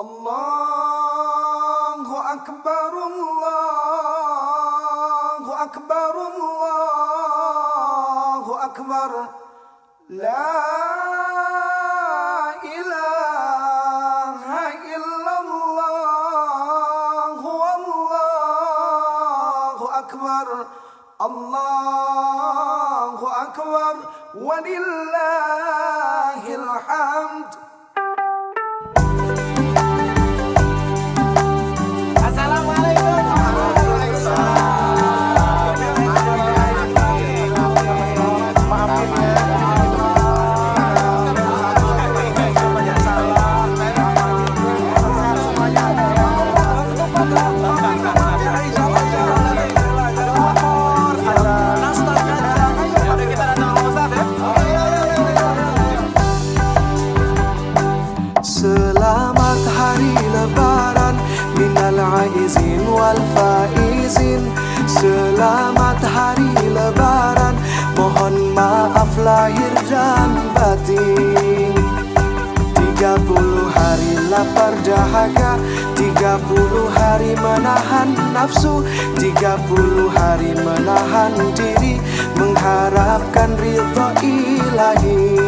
Allahu Akbar, Allahu Akbar, Allahu Akbar. La ilaha illallah, Allahu Akbar, Allahu Akbar, walillahil hamd. Selamat hari lebaran minal aizin wal faizin. Selamat hari lebaran, mohon maaf lahir dan batin. 30 hari lapar dahaga, 30 hari menahan nafsu, 30 hari menahan diri, mengharapkan ridha ilahi.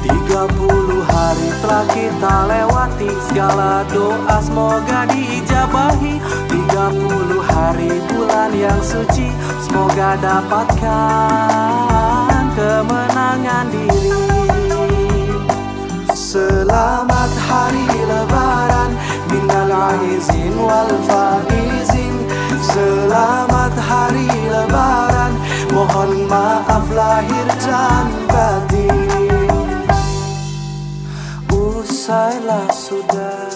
30 hari telah kita lewati, segala doa semoga diijabahi. 30 hari bulan yang suci, semoga dapatkan kemenangan diri. Selamat hari lebaran minal aizin wal faizin. Selamat hari lebaran, mohon maaf lahir dan batin. Usailah sudah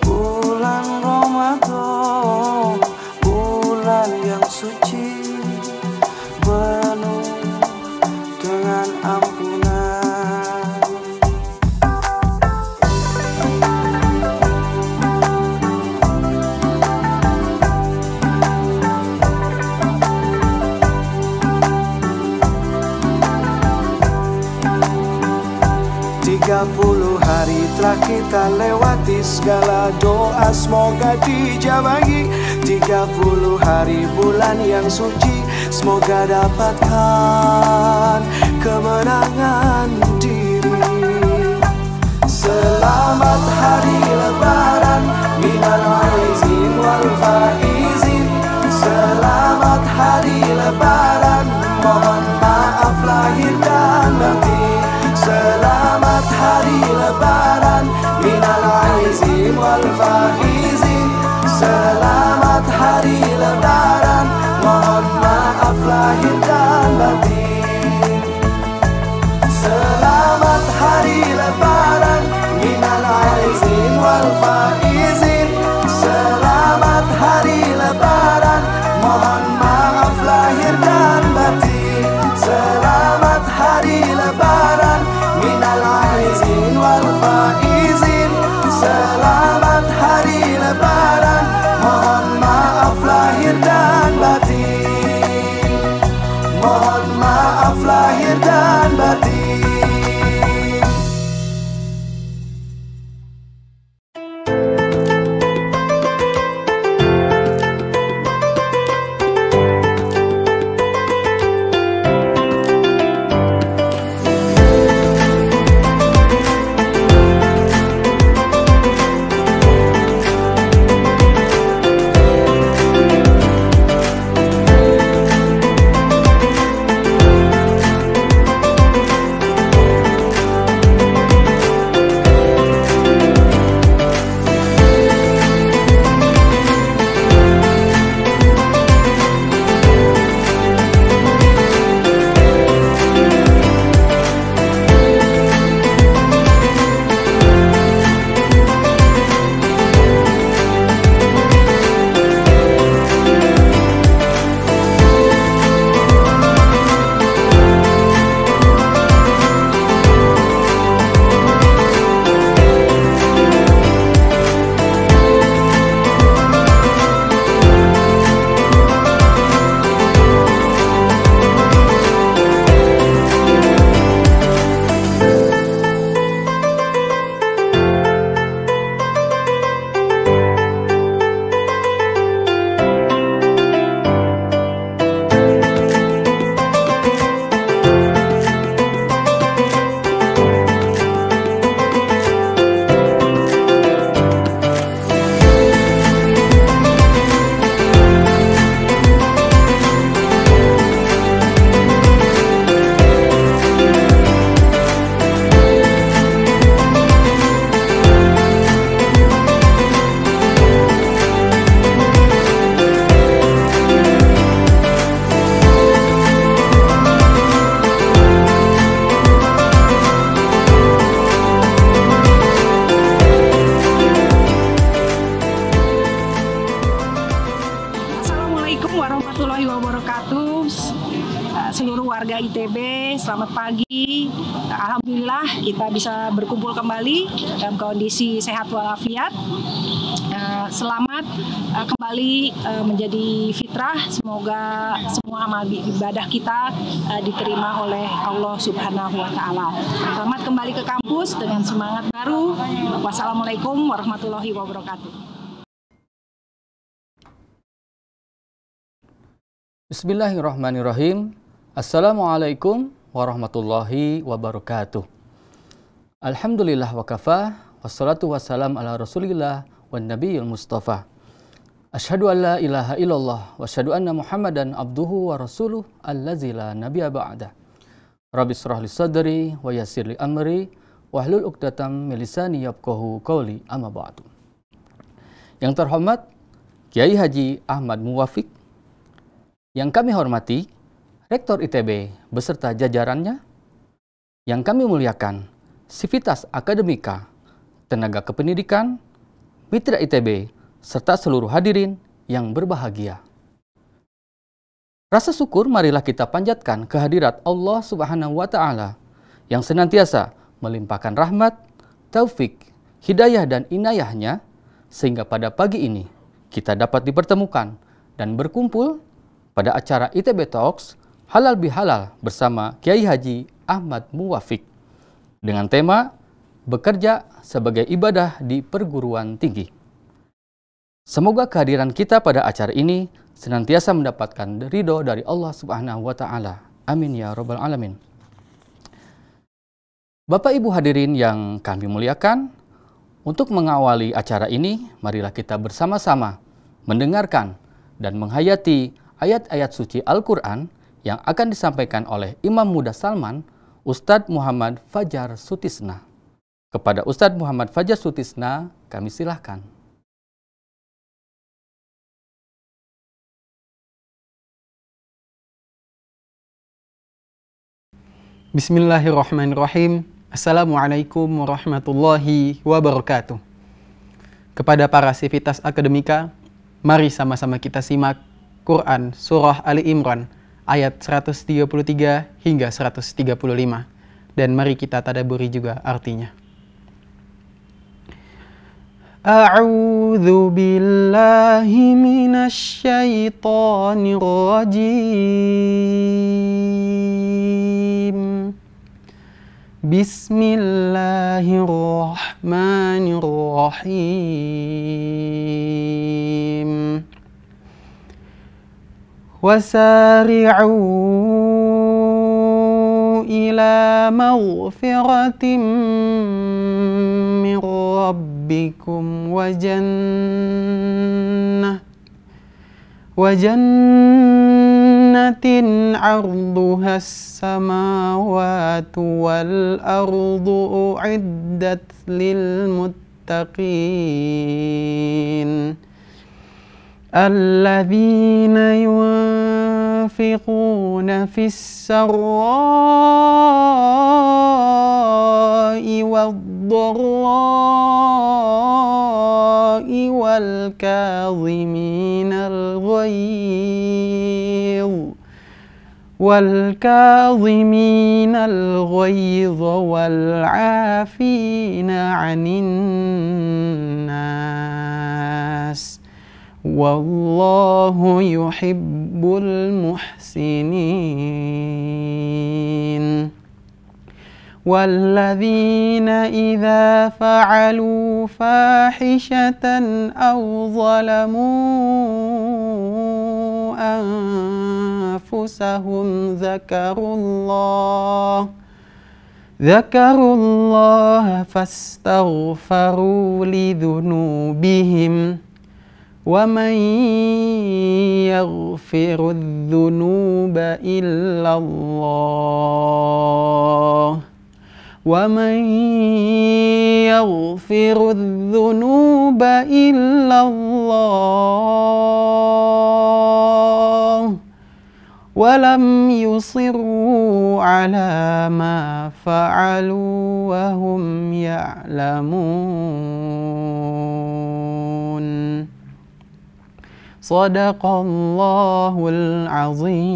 bulan Ramadan, bulan yang suci, penuh dengan ampunan. Tiga 30 hari telah kita lewati, segala doa semoga dijabahi. 30 hari bulan yang suci, semoga dapatkan kemenangan diri. Selamat hari lebaran minal aizin wal faizin. Selamat hari lebaran, mohon maaf lahir dan batin. Selamat hari lebaran minal aizin wal faizin. Selamat hari lebaran, mohon maaf lahir dan batin. Selamat hari lebaran minal aizin wal faizin. Selamat hari lebaran, mohon maaf lahir dan batin. Selamat hari lebaran minal aizin wal faizin. Selamat hari lebaran, mohon maaf lahir dan batin. Mohon maaf lahir dan batin. selamat pagi. Alhamdulillah kita bisa berkumpul kembali dalam kondisi sehat walafiat. Selamat kembali menjadi fitrah. Semoga semua amal ibadah kita diterima oleh Allah Subhanahu wa Ta'ala. Selamat kembali ke kampus dengan semangat baru. Wassalamualaikum warahmatullahi wabarakatuh. Bismillahirrahmanirrahim. Assalamualaikum warahmatullahi wabarakatuh. Alhamdulillah wa kafa, wassalatu wassalam ala rasulillah wan nabiyil mustafa. Asyhadu an la ilaha illallah wa asyhadu anna Muhammadan abduhu wa rasuluh allazi la nabiyya ba'da. Rabbi shrah li sadri wa yassir li amri wahlul 'uqdatam min lisani yafqahu qawli, amma ba'du. Yang terhormat Kiai Haji Ahmad Muwafiq, yang kami hormati Rektor ITB beserta jajarannya, yang kami muliakan Sivitas Akademika, tenaga kependidikan, mitra ITB, serta seluruh hadirin yang berbahagia. Rasa syukur marilah kita panjatkan kehadirat Allah Subhanahu wa Ta'ala yang senantiasa melimpahkan rahmat, taufik, hidayah dan inayahnya, sehingga pada pagi ini kita dapat dipertemukan dan berkumpul pada acara ITB Talks Halal Bihalal bersama Kiai Haji Ahmad Muwafiq dengan tema bekerja sebagai ibadah di perguruan tinggi. Semoga kehadiran kita pada acara ini senantiasa mendapatkan ridho dari Allah Subhanahu wa Ta'ala. Amin ya rabbal alamin. Bapak Ibu hadirin yang kami muliakan, untuk mengawali acara ini, marilah kita bersama-sama mendengarkan dan menghayati ayat-ayat suci Al-Quran yang akan disampaikan oleh Imam Muda Salman, Ustadz Muhammad Fajar Sutisna. Kepada Ustadz Muhammad Fajar Sutisna, kami silahkan. Bismillahirrahmanirrahim. Assalamualaikum warahmatullahi wabarakatuh. Kepada para sivitas akademika, mari sama-sama kita simak Quran Surah Ali Imran ayat 133 hingga 135. Dan mari kita tadabburi juga artinya. A'udzu billahi minasy syaithanir rajim. Bismillahirrahmanirrahim. Wasari'u ila maghfiratin min rabbikum wa jannatin 'arduhas samawati wal ardu u'iddat lil muttaqin. الذين ينفقون في السراء والضراء والكاظمين الغيظ والعافين عن الناس Wallahu yuhibbul muhsinin. Walladzina idza fa'alu fahishatan aw zalamu anfusahum dzakarullaha fastaghfaru lidhunubihim وَمَنْ يَغْفِرُ الذُّنُوبَ إِلَّا اللَّهُ وَمَنْ يَغْفِرُ الذُّنُوبَ إِلَّا اللَّهُ وَلَمْ يُصِرُّوا عَلَى مَا فَعَلُوا وَهُمْ يَعْلَمُونَ. Sadaqallahul azim.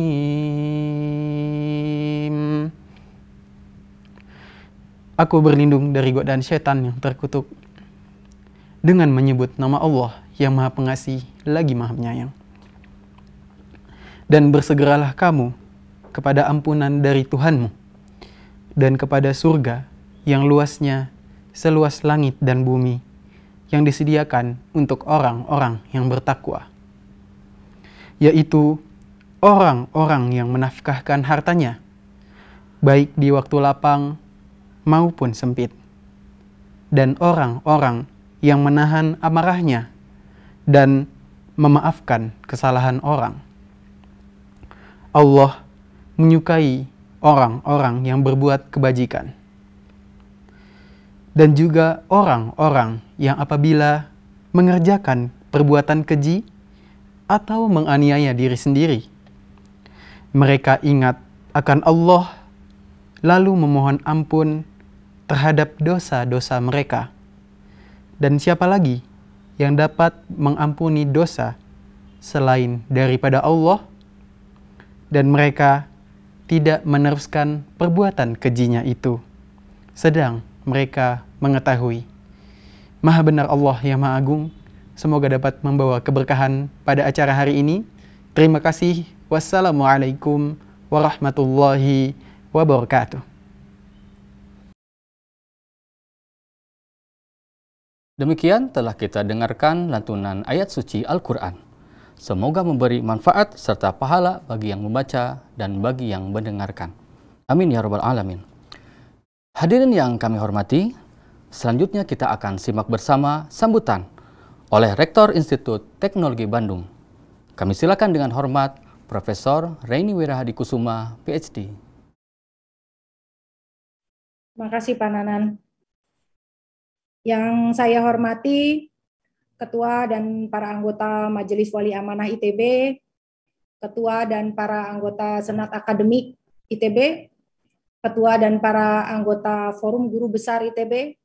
Aku berlindung dari godaan setan yang terkutuk dengan menyebut nama Allah yang Maha Pengasih lagi Maha Penyayang. Dan bersegeralah kamu kepada ampunan dari Tuhanmu dan kepada surga yang luasnya seluas langit dan bumi, yang disediakan untuk orang-orang yang bertakwa, yaitu orang-orang yang menafkahkan hartanya, baik di waktu lapang maupun sempit, dan orang-orang yang menahan amarahnya dan memaafkan kesalahan orang. Allah menyukai orang-orang yang berbuat kebajikan, dan juga orang-orang yang apabila mengerjakan perbuatan keji atau menganiaya diri sendiri, mereka ingat akan Allah lalu memohon ampun terhadap dosa-dosa mereka. Dan siapa lagi yang dapat mengampuni dosa selain daripada Allah? Dan mereka tidak meneruskan perbuatan kejinya itu, sedang mereka mengetahui. Maha benar Allah yang Maha Agung. Semoga dapat membawa keberkahan pada acara hari ini. Terima kasih. Wassalamualaikum warahmatullahi wabarakatuh. Demikian telah kita dengarkan lantunan ayat suci Al-Quran. Semoga memberi manfaat serta pahala bagi yang membaca dan bagi yang mendengarkan. Amin ya rabbal alamin. Hadirin yang kami hormati, selanjutnya kita akan simak bersama sambutan oleh Rektor Institut Teknologi Bandung. Kami silakan dengan hormat Profesor Reini Wirahadikusuma, PhD. Terima kasih Pak Nanan. Yang saya hormati Ketua dan para anggota Majelis Wali Amanah ITB, Ketua dan para anggota Senat Akademik ITB, Ketua dan para anggota Forum Guru Besar ITB,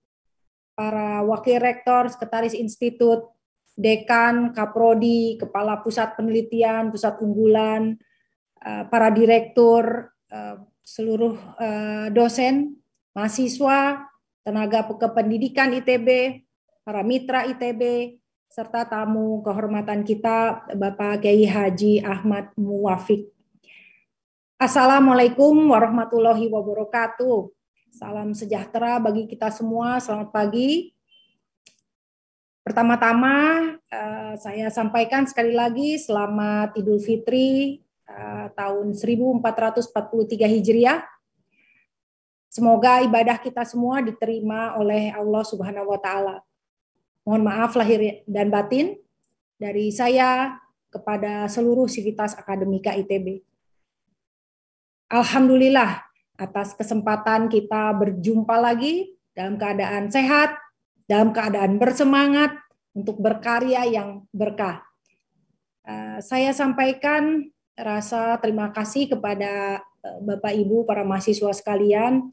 para Wakil Rektor, Sekretaris Institut, Dekan, Kaprodi, Kepala Pusat Penelitian, Pusat Unggulan, para Direktur, seluruh dosen, mahasiswa, tenaga kependidikan ITB, para mitra ITB, serta tamu kehormatan kita, Bapak Kiai Haji Ahmad Muwafiq. Assalamualaikum warahmatullahi wabarakatuh. Salam sejahtera bagi kita semua, selamat pagi. Pertama-tama, saya sampaikan sekali lagi selamat Idul Fitri tahun 1443 Hijriah. Semoga ibadah kita semua diterima oleh Allah Subhanahu wa Ta'ala. Mohon maaf lahir dan batin dari saya kepada seluruh sivitas akademika ITB. Alhamdulillah atas kesempatan kita berjumpa lagi dalam keadaan sehat, dalam keadaan bersemangat untuk berkarya yang berkah. Saya sampaikan rasa terima kasih kepada Bapak Ibu para mahasiswa sekalian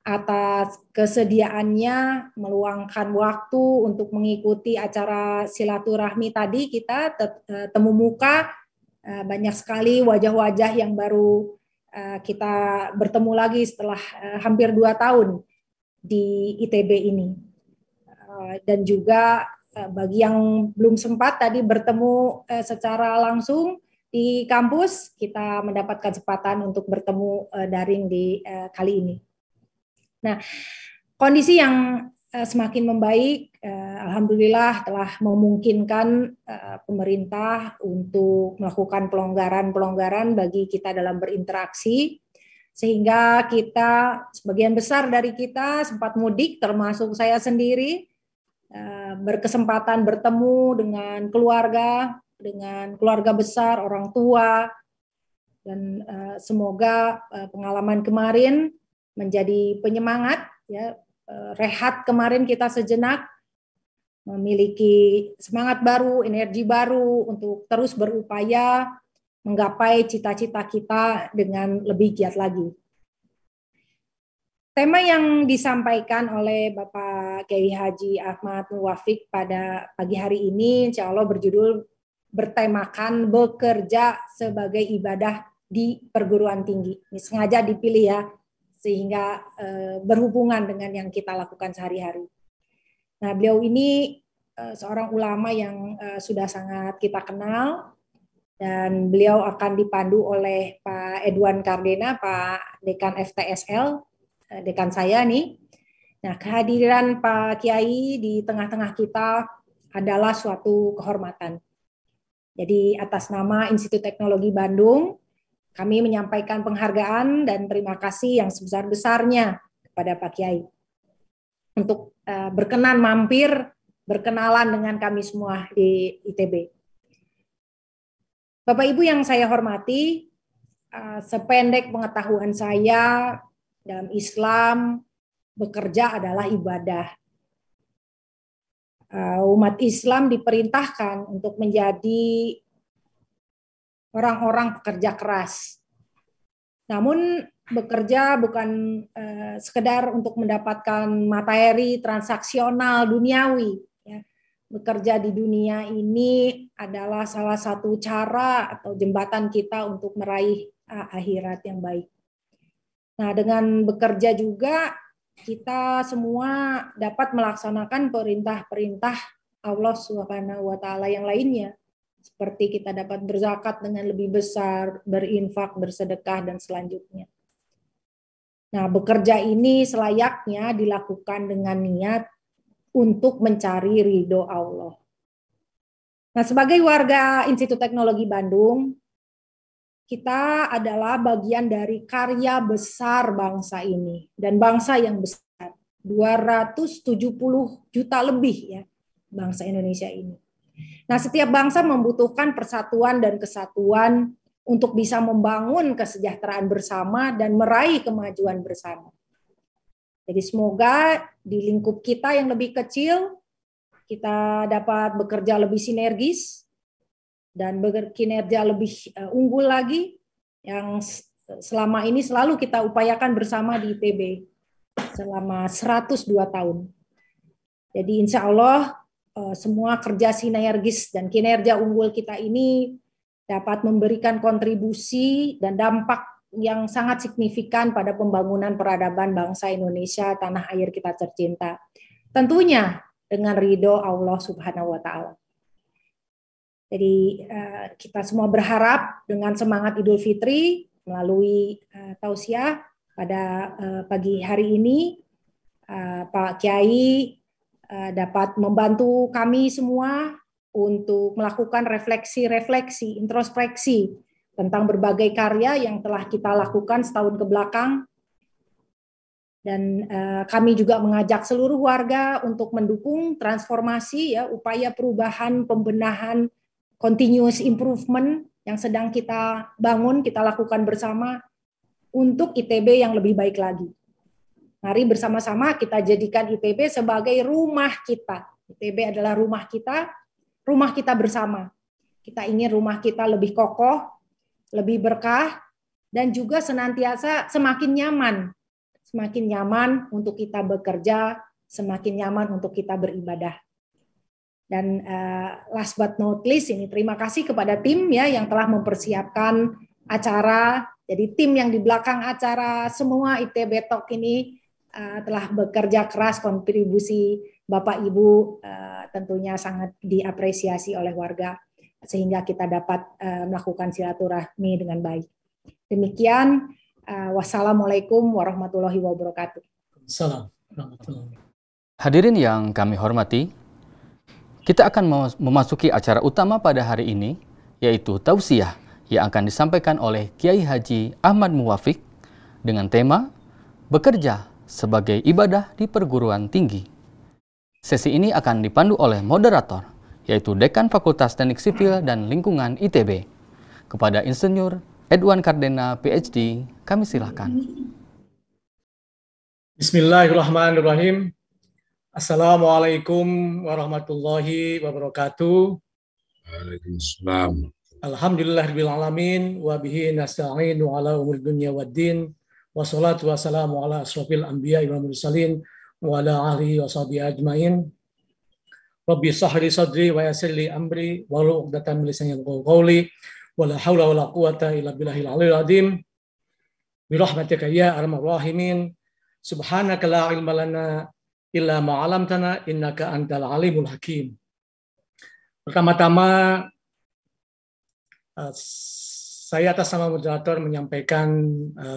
atas kesediaannya meluangkan waktu untuk mengikuti acara silaturahmi tadi. Kita temu muka, banyak sekali wajah-wajah yang baru kita bertemu lagi setelah hampir 2 tahun di ITB ini. Dan juga bagi yang belum sempat tadi bertemu secara langsung di kampus, kita mendapat kesempatan untuk bertemu daring di kali ini. Nah, kondisi yang semakin membaik, alhamdulillah telah memungkinkan pemerintah untuk melakukan pelonggaran-pelonggaran bagi kita dalam berinteraksi, sehingga kita, sebagian besar dari kita sempat mudik, termasuk saya sendiri, berkesempatan bertemu dengan keluarga besar, orang tua, dan semoga pengalaman kemarin menjadi penyemangat, ya, rehat kemarin kita sejenak, memiliki semangat baru, energi baru untuk terus berupaya menggapai cita-cita kita dengan lebih giat lagi. Tema yang disampaikan oleh Bapak Kiai Haji Ahmad Muwafiq pada pagi hari ini insya Allah berjudul bertemakan bekerja sebagai ibadah di perguruan tinggi. Ini sengaja dipilih ya, sehingga berhubungan dengan yang kita lakukan sehari-hari. Nah, beliau ini seorang ulama yang sudah sangat kita kenal, dan beliau akan dipandu oleh Pak Edwan Kardena, Pak Dekan FTSL, dekan saya nih. Nah, kehadiran Pak Kiai di tengah-tengah kita adalah suatu kehormatan. Jadi atas nama Institut Teknologi Bandung, kami menyampaikan penghargaan dan terima kasih yang sebesar-besarnya kepada Pak Kiai untuk berkenan mampir, berkenalan dengan kami semua di ITB. Bapak Ibu yang saya hormati, sependek pengetahuan saya dalam Islam, bekerja adalah ibadah. Umat Islam diperintahkan untuk menjadi orang-orang pekerja keras. Namun bekerja bukan sekedar untuk mendapatkan materi transaksional duniawi. Ya. Bekerja di dunia ini adalah salah satu cara atau jembatan kita untuk meraih akhirat yang baik. Nah, dengan bekerja juga kita semua dapat melaksanakan perintah-perintah Allah Subhanahu wa taala yang lainnya. Seperti kita dapat berzakat dengan lebih besar, berinfak, bersedekah, dan selanjutnya. Nah, bekerja ini selayaknya dilakukan dengan niat untuk mencari ridho Allah. Nah, sebagai warga Institut Teknologi Bandung, kita adalah bagian dari karya besar bangsa ini. Dan bangsa yang besar, 270 juta lebih ya, bangsa Indonesia ini. Nah, setiap bangsa membutuhkan persatuan dan kesatuan untuk bisa membangun kesejahteraan bersama dan meraih kemajuan bersama. Jadi semoga di lingkup kita yang lebih kecil, kita dapat bekerja lebih sinergis dan berkinerja lebih unggul lagi, yang selama ini selalu kita upayakan bersama di ITB selama 102 tahun. Jadi insya Allah semua kerja sinergis dan kinerja unggul kita ini dapat memberikan kontribusi dan dampak yang sangat signifikan pada pembangunan peradaban bangsa Indonesia, tanah air kita tercinta. Tentunya dengan ridho Allah Subhanahu wa taala. Jadi kita semua berharap dengan semangat Idul Fitri melalui tausiah pada pagi hari ini, Pak Kiai dapat membantu kami semua untuk melakukan refleksi-refleksi, introspeksi tentang berbagai karya yang telah kita lakukan setahun ke belakang. Dan kami juga mengajak seluruh warga untuk mendukung transformasi, ya, upaya perubahan, pembenahan, continuous improvement yang sedang kita bangun, kita lakukan bersama untuk ITB yang lebih baik lagi. Mari bersama-sama kita jadikan ITB sebagai rumah kita. ITB adalah rumah kita bersama. Kita ingin rumah kita lebih kokoh, lebih berkah, dan juga senantiasa semakin nyaman untuk kita bekerja, semakin nyaman untuk kita beribadah. Dan last but not least, ini terima kasih kepada tim ya yang telah mempersiapkan acara. Jadi tim yang di belakang acara semua ITB Talk ini telah bekerja keras, kontribusi Bapak Ibu tentunya sangat diapresiasi oleh warga sehingga kita dapat melakukan silaturahmi dengan baik. Demikian, wassalamualaikum warahmatullahi wabarakatuh. Hadirin yang kami hormati, kita akan memasuki acara utama pada hari ini, yaitu tausiah yang akan disampaikan oleh Kiai Haji Ahmad Muwafiq dengan tema Bekerja sebagai Ibadah di Perguruan Tinggi. Sesi ini akan dipandu oleh moderator, yaitu Dekan Fakultas Teknik Sipil dan Lingkungan ITB. Kepada Insinyur Edwan Kardena, PhD, kami silakan. Bismillahirrahmanirrahim. Assalamualaikum warahmatullahi wabarakatuh. Waalaikumsalam. Alhamdulillahirabbil alamin wa bihi nasta'inu ala umuri dunya waddin. Wassalatu wassalamu ala asrofil anbiya'i wal mursalin wa ala alihi wa sahbihi ajmain. Rabbi shrah sadri wa yassir li amri wahlul 'uqdatam min lisani yafqahu qawli wa la haula wa la quwwata illa billahil 'aliyyil 'azim. Birahmatika ya arhamar rahimin. Subhanaka la ilma lana illa ma 'allamtana innaka antal alimul hakim. Pertama-tama saya atas nama moderator menyampaikan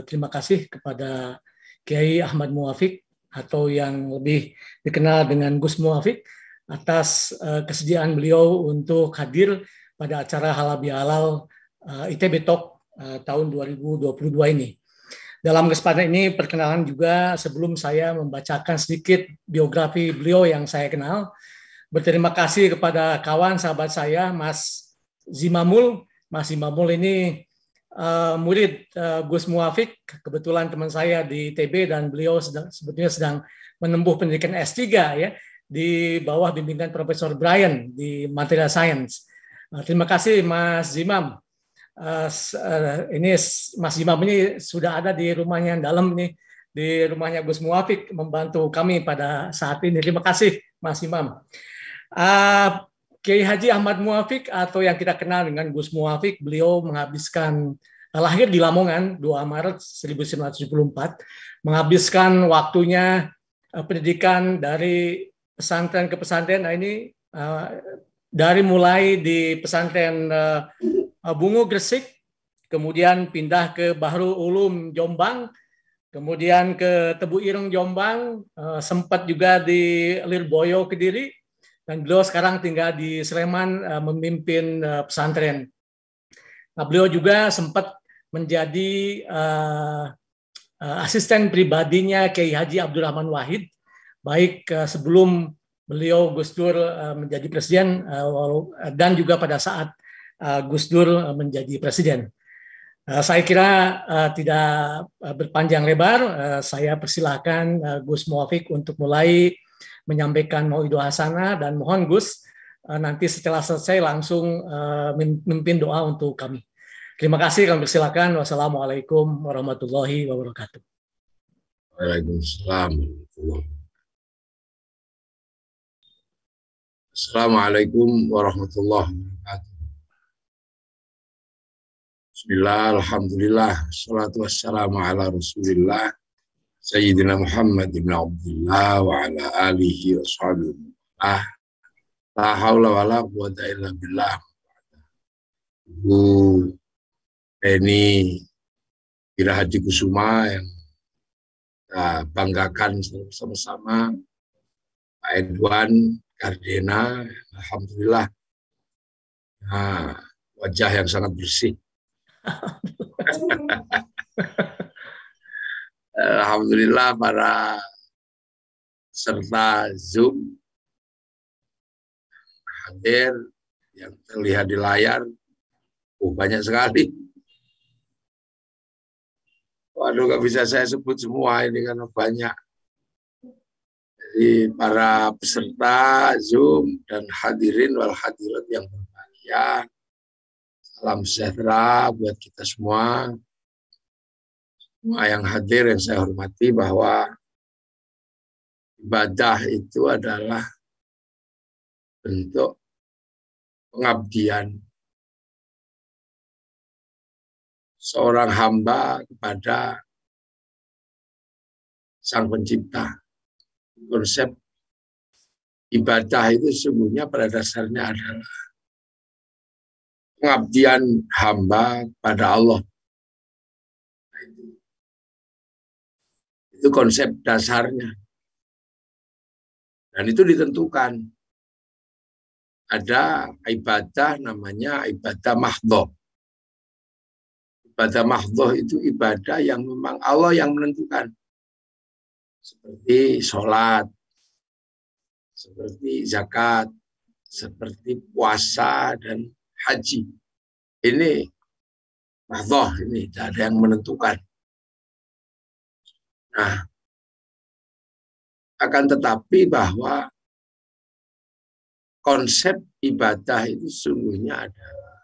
terima kasih kepada Kiai Ahmad Muwafiq atau yang lebih dikenal dengan Gus Muwafiq atas kesediaan beliau untuk hadir pada acara Halal Bihalal ITB Talk tahun 2022 ini. Dalam kesempatan ini perkenalan juga sebelum saya membacakan sedikit biografi beliau yang saya kenal. Berterima kasih kepada kawan sahabat saya Mas Zimamul. Mas Zimamul ini murid Gus Muwafiq, kebetulan teman saya di ITB dan beliau sebetulnya sedang menempuh pendidikan S3 ya di bawah bimbingan Profesor Brian di Material Science. Terima kasih Mas Zimam. Ini Mas Zimam ini sudah ada di rumahnya yang dalam nih, di rumahnya Gus Muwafiq membantu kami pada saat ini. Terima kasih Mas Zimam. Kiai Haji Ahmad Muwafiq atau yang kita kenal dengan Gus Muwafiq, beliau lahir di Lamongan 2 Maret 1974, menghabiskan waktunya pendidikan dari pesantren ke pesantren. Nah ini dari mulai di pesantren Bungu Gresik, kemudian pindah ke Bahrul Ulum Jombang, kemudian ke Tebu Ireng Jombang, sempat juga di Lirboyo Kediri, dan beliau sekarang tinggal di Sleman memimpin pesantren. Nah, beliau juga sempat menjadi asisten pribadinya Kiai Haji Abdurrahman Wahid, baik sebelum beliau Gus Dur menjadi presiden dan juga pada saat Gus Dur menjadi presiden. Saya kira tidak berpanjang lebar, saya persilahkan Gus Muwafiq untuk mulai menyampaikan mauidul hasanah dan mohon Gus nanti setelah selesai langsung memimpin doa untuk kami. Terima kasih, kami persilakan. Wassalamualaikum warahmatullahi wabarakatuh. Waalaikumsalam. Assalamualaikum warahmatullahi wabarakatuh. Bismillah, alhamdulillah, salatu wassalamu ala rasulillah, Sayyidina Muhammad ibn Abdullah wa ala alihi wa sahbihi. La hawla wa la quwwata illa billah. Ibu Eni Ira Haji Kusuma yang kita banggakan sama-sama, Pak Edwan Kardena, alhamdulillah, wajah yang sangat bersih. Alhamdulillah para peserta Zoom hadir yang terlihat di layar, banyak sekali. Waduh, nggak bisa saya sebut semua ini karena banyak. Jadi para peserta Zoom dan hadirin wal hadirat yang berbahagia, salam sejahtera buat kita semua. Semua yang hadir yang saya hormati, bahwa ibadah itu adalah bentuk pengabdian seorang hamba kepada Sang Pencipta. Konsep ibadah itu sesungguhnya pada dasarnya adalah pengabdian hamba pada Allah. Itu konsep dasarnya. Dan itu ditentukan. Ada ibadah namanya ibadah mahdhah. Ibadah mahdhah itu ibadah yang memang Allah yang menentukan. Seperti sholat, seperti zakat, seperti puasa dan haji. Ini mahdhah, ini tidak ada yang menentukan. Nah, akan tetapi bahwa konsep ibadah itu sungguhnya adalah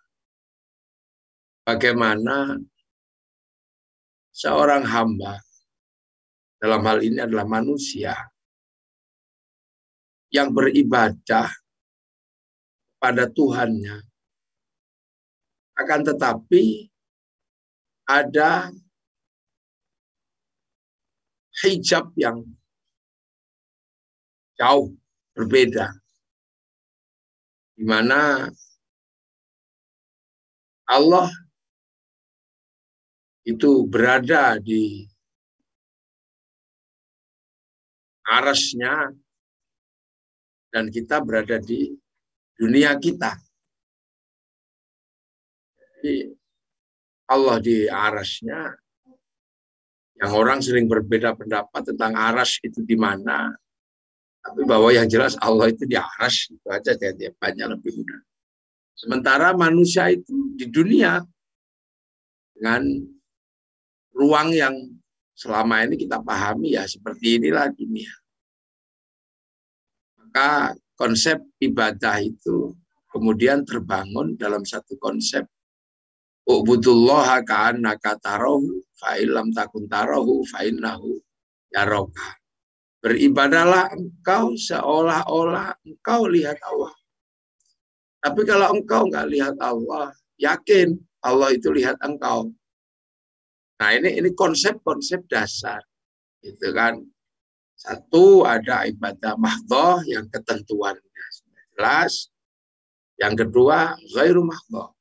bagaimana seorang hamba, dalam hal ini adalah manusia, yang beribadah pada Tuhannya, akan tetapi ada hijab yang jauh berbeda, di mana Allah itu berada di arasnya dan kita berada di dunia kita. Jadi Allah di arasnya, yang orang sering berbeda pendapat tentang aras itu di mana, tapi bahwa yang jelas Allah itu di aras, itu aja banyak lebih mudah. Sementara manusia itu di dunia dengan ruang yang selama ini kita pahami ya seperti inilah dunia. Maka konsep ibadah itu kemudian terbangun dalam satu konsep. U'budullaha ka'annaka tarahu fa illam takun tarahu fa innahu yaraka. Beribadahlah engkau seolah-olah engkau lihat Allah. Tapi kalau engkau nggak lihat Allah, yakin Allah itu lihat engkau. Nah ini konsep-konsep dasar, gitu kan. Satu, ada ibadah mahdhah yang ketentuannya jelas. Yang kedua, ghairu mahdhah.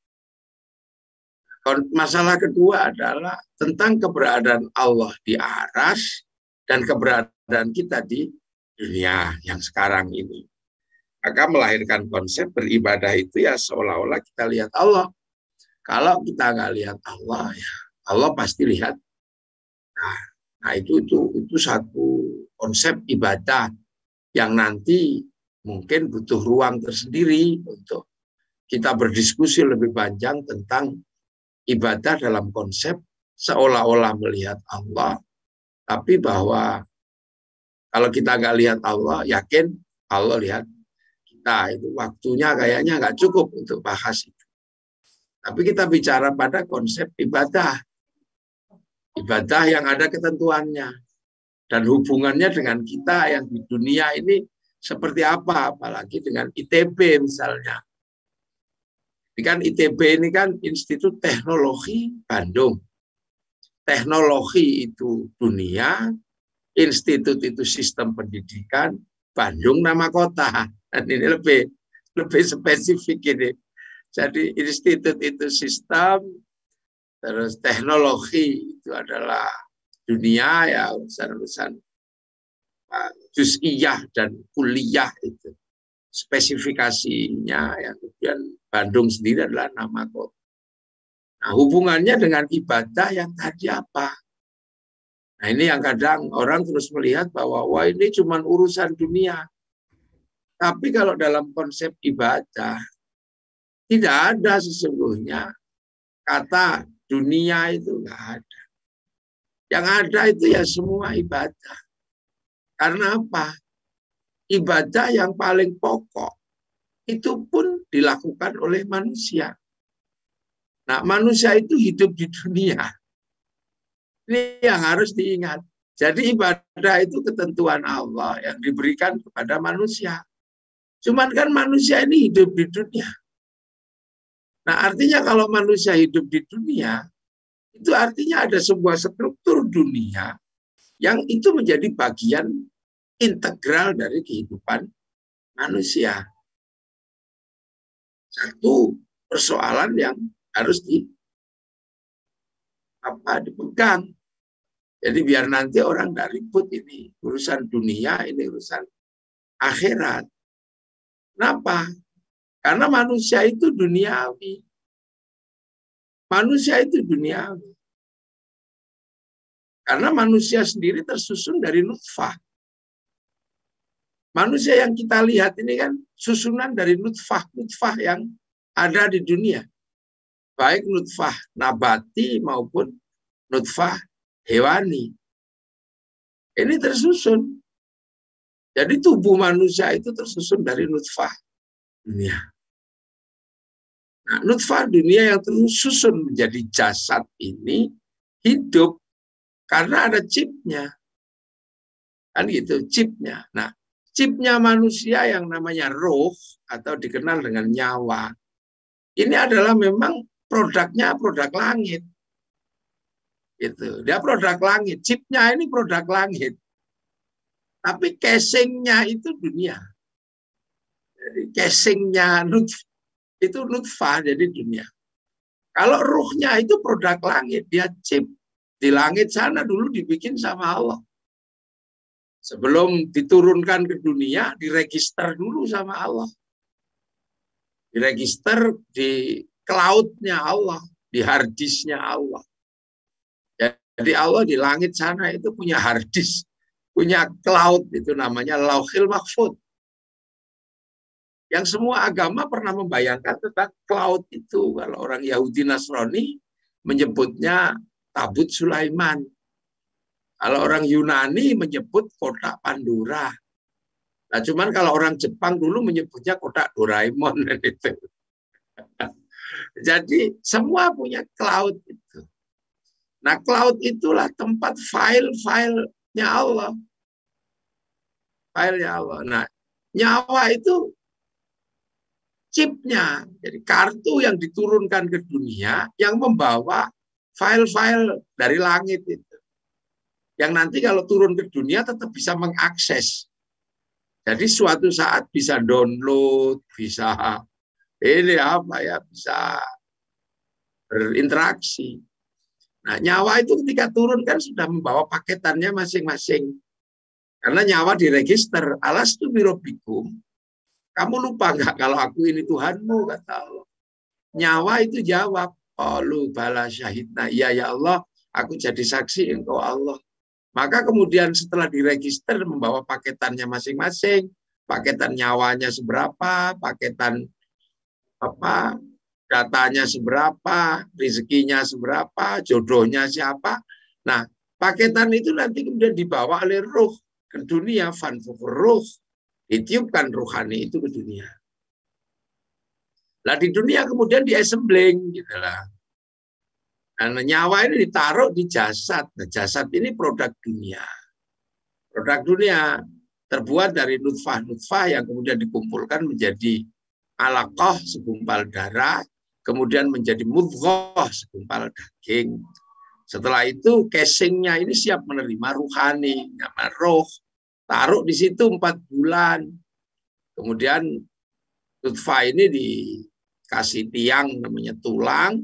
Masalah kedua adalah tentang keberadaan Allah di aras dan keberadaan kita di dunia yang sekarang ini. Maka melahirkan konsep beribadah itu ya seolah-olah kita lihat Allah. Kalau kita nggak lihat Allah, ya Allah pasti lihat. Nah itu satu konsep ibadah yang nanti mungkin butuh ruang tersendiri untuk kita berdiskusi lebih panjang tentang ibadah dalam konsep seolah-olah melihat Allah, tapi bahwa kalau kita nggak lihat Allah, yakin Allah lihat kita. Itu waktunya kayaknya nggak cukup untuk bahas itu. Tapi kita bicara pada konsep ibadah. Ibadah yang ada ketentuannya. Dan hubungannya dengan kita yang di dunia ini seperti apa, apalagi dengan ITB misalnya. Ini kan ITB ini kan Institut Teknologi Bandung. Teknologi itu dunia, institut itu sistem pendidikan, Bandung nama kota. Dan ini lebih spesifik ini. Jadi institut itu sistem, terus teknologi itu adalah dunia, ya urusan-urusan juz'iyah dan kuliah itu. Spesifikasinya yang kemudian Bandung sendiri adalah nama kota. Nah, hubungannya dengan ibadah yang tadi apa? Nah, ini yang kadang orang terus melihat bahwa wah ini cuma urusan dunia. Tapi kalau dalam konsep ibadah tidak ada sesungguhnya kata dunia itu nggak ada. Yang ada itu ya semua ibadah. Karena apa? Ibadah yang paling pokok itu pun dilakukan oleh manusia. Nah, manusia itu hidup di dunia. Ini yang harus diingat. Jadi ibadah itu ketentuan Allah yang diberikan kepada manusia. Cuman kan manusia ini hidup di dunia. Nah, artinya kalau manusia hidup di dunia, itu artinya ada sebuah struktur dunia yang itu menjadi bagian integral dari kehidupan manusia. Satu persoalan yang harus dipegang. Jadi biar nanti orang nggak ribut, ini urusan dunia, ini urusan akhirat. Kenapa? Karena manusia itu duniawi. Manusia itu duniawi. Karena manusia sendiri tersusun dari nutfah. Manusia yang kita lihat ini kan susunan dari nutfah yang ada di dunia. Baik nutfah nabati maupun nutfah hewani. Ini tersusun. Jadi tubuh manusia itu tersusun dari nutfah dunia. Nah, nutfah dunia yang tersusun menjadi jasad ini hidup karena ada chipnya. Kan gitu, chipnya. Nah, chipnya manusia yang namanya roh atau dikenal dengan nyawa, ini adalah memang produknya produk langit. Itu dia produk langit, chipnya ini produk langit, tapi casingnya itu dunia. Jadi casingnya itu nutfah, jadi dunia. Kalau ruhnya itu produk langit, dia chip di langit sana dulu dibikin sama Allah. Sebelum diturunkan ke dunia, diregister dulu sama Allah. Diregister di cloud-nya Allah, di hard disk-nya Allah. Jadi Allah di langit sana itu punya hard disk, punya cloud, itu namanya Lauhil Mahfuz. Yang semua agama pernah membayangkan tentang cloud itu. Kalau orang Yahudi Nasrani menyebutnya Tabut Sulaiman. Kalau orang Yunani menyebut kotak Pandora. Nah, cuman kalau orang Jepang dulu menyebutnya kotak Doraemon. Itu. Jadi semua punya cloud itu. Nah, cloud itulah tempat file-filenya Allah. Filenya Allah. Nah, nyawa itu chipnya. Jadi kartu yang diturunkan ke dunia yang membawa file-file dari langit itu. Yang nanti kalau turun ke dunia tetap bisa mengakses. Jadi suatu saat bisa download, bisa bisa berinteraksi. Nah, nyawa itu ketika turun kan sudah membawa paketannya masing-masing. Karena nyawa diregister, alastu birabbikum. Kamu lupa nggak kalau aku ini Tuhanmu, kata Allah. Nyawa itu jawab, qalu bala syahidna. Iya ya Allah, aku jadi saksi engkau Allah. Maka kemudian setelah diregister membawa paketannya masing-masing, paketan nyawanya seberapa, paketan datanya seberapa, rezekinya seberapa, jodohnya siapa. Nah, paketan itu nanti kemudian dibawa oleh ruh ke dunia, fanfukur ruh, ditiupkan ruhani itu ke dunia. Nah, di dunia kemudian di-assembling gitu lah. Nah, nyawa ini ditaruh di jasad. Nah, jasad ini produk dunia. Produk dunia terbuat dari nutfah-nutfah yang kemudian dikumpulkan menjadi alaqah, segumpal darah, kemudian menjadi mudghah, segumpal daging. Setelah itu casingnya ini siap menerima ruhani, nama roh. Taruh di situ 4 bulan. Kemudian nutfah ini dikasih tiang namanya tulang,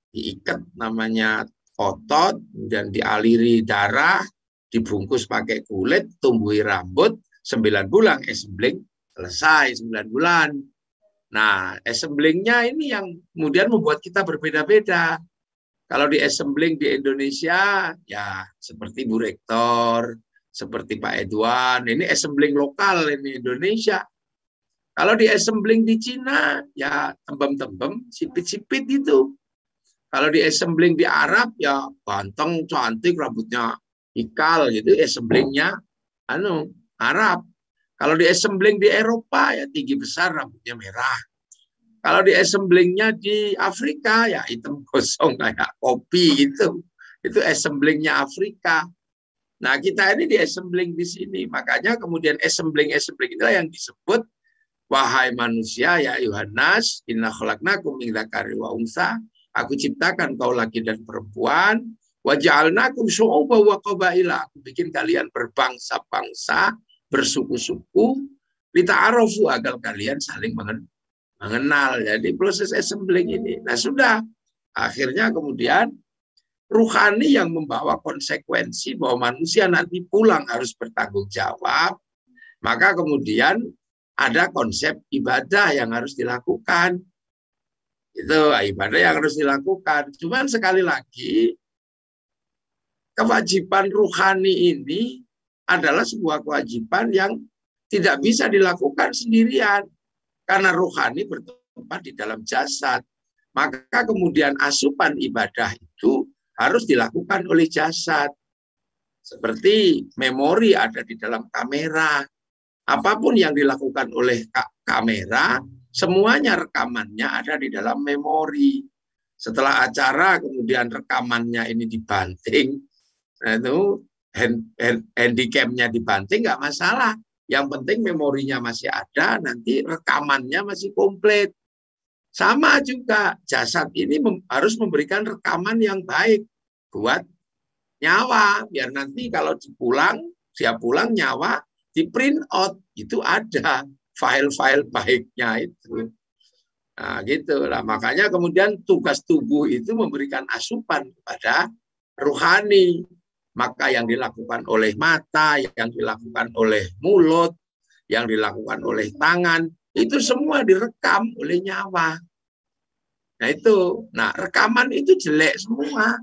diikat namanya otot, kemudian dialiri darah, dibungkus pakai kulit, tumbuhi rambut, 9 bulan assembling, selesai 9 bulan. Nah, assemblingnya ini yang kemudian membuat kita berbeda-beda. Kalau di assembling di Indonesia, ya seperti Bu Rektor, seperti Pak Edwan, ini assembling lokal ini Indonesia. Kalau di assembling di Cina, ya tembem-tembem, sipit-sipit itu. Kalau di assembling di Arab, ya ganteng, cantik, rambutnya ikal gitu, assemblingnya Arab. Kalau di assembling di Eropa, ya tinggi besar, rambutnya merah. Kalau di assemblingnya di Afrika, ya hitam gosong kayak kopi gitu. Itu assemblingnya Afrika. Nah, kita ini di assembling di sini. Makanya kemudian assembling itulah yang disebut, wahai manusia, ya Yohanes, inna khalaqnakum min dzakari wa unsa. Aku ciptakan kau laki dan perempuan. Wa ja'alnakum syu'uban wa qabaila. Aku bikin kalian berbangsa-bangsa, bersuku-suku, lita'arafu agar kalian saling mengenal. Jadi proses assembling ini. Nah, sudah. Akhirnya kemudian ruhani yang membawa konsekuensi bahwa manusia nanti pulang harus bertanggung jawab. Maka kemudian ada konsep ibadah yang harus dilakukan. Itu ibadah yang harus dilakukan. Cuman sekali lagi, kewajiban ruhani ini adalah sebuah kewajiban yang tidak bisa dilakukan sendirian. Karena ruhani bertempat di dalam jasad. Maka kemudian asupan ibadah itu harus dilakukan oleh jasad. Seperti memori ada di dalam kamera. Apapun yang dilakukan oleh kamera, semuanya rekamannya ada di dalam memori. Setelah acara kemudian rekamannya ini dibanting, nah itu handycamnya dibanting nggak masalah. Yang penting memorinya masih ada, nanti rekamannya masih komplit. Sama juga jasad ini harus memberikan rekaman yang baik buat nyawa, biar nanti kalau dia pulang nyawa di print out, itu ada file-file baiknya itu. Nah, gitu lah. Makanya kemudian tugas tubuh itu memberikan asupan kepada rohani. Maka yang dilakukan oleh mata, yang dilakukan oleh mulut, yang dilakukan oleh tangan, itu semua direkam oleh nyawa. Nah itu, rekaman itu jelek semua.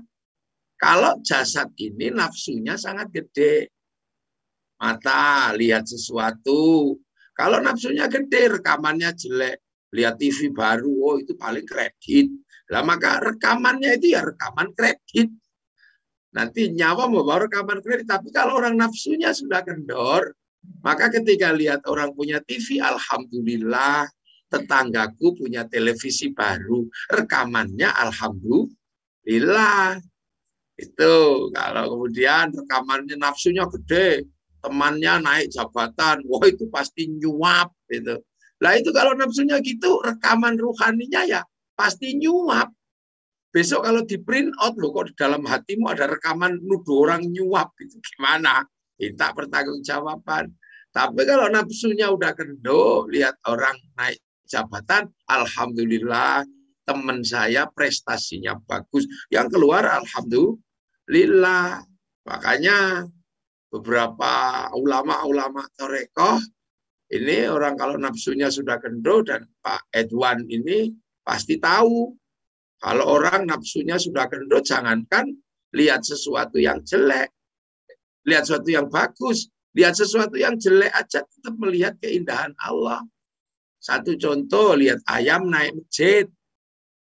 Kalau jasad ini nafsunya sangat gede. Mata lihat sesuatu. Kalau nafsunya gede, rekamannya jelek. Lihat TV baru, oh itu paling kredit. Lah maka rekamannya itu ya rekaman kredit. Nanti nyawa membawa rekaman kredit. Tapi kalau orang nafsunya sudah kendor, maka ketika lihat orang punya TV, alhamdulillah, tetanggaku punya televisi baru, rekamannya alhamdulillah. Itu kalau kemudian rekamannya nafsunya gede, temannya naik jabatan, wah itu pasti nyuap gitu. Lah itu kalau nafsunya gitu, rekaman ruhaninya ya pasti nyuap. Besok kalau di print out loh, kok di dalam hatimu ada rekaman nuduh orang nyuap, itu gimana? Minta pertanggungjawaban. Tapi kalau nafsunya udah kendo, lihat orang naik jabatan, alhamdulillah teman saya prestasinya bagus. Yang keluar alhamdulillah. Makanya beberapa ulama-ulama torekoh, ini orang kalau nafsunya sudah kendo, dan Pak Edwan ini pasti tahu. Kalau orang nafsunya sudah kendo, jangankan lihat sesuatu yang jelek, lihat sesuatu yang bagus, lihat sesuatu yang jelek aja tetap melihat keindahan Allah. Satu contoh, lihat ayam naik masjid.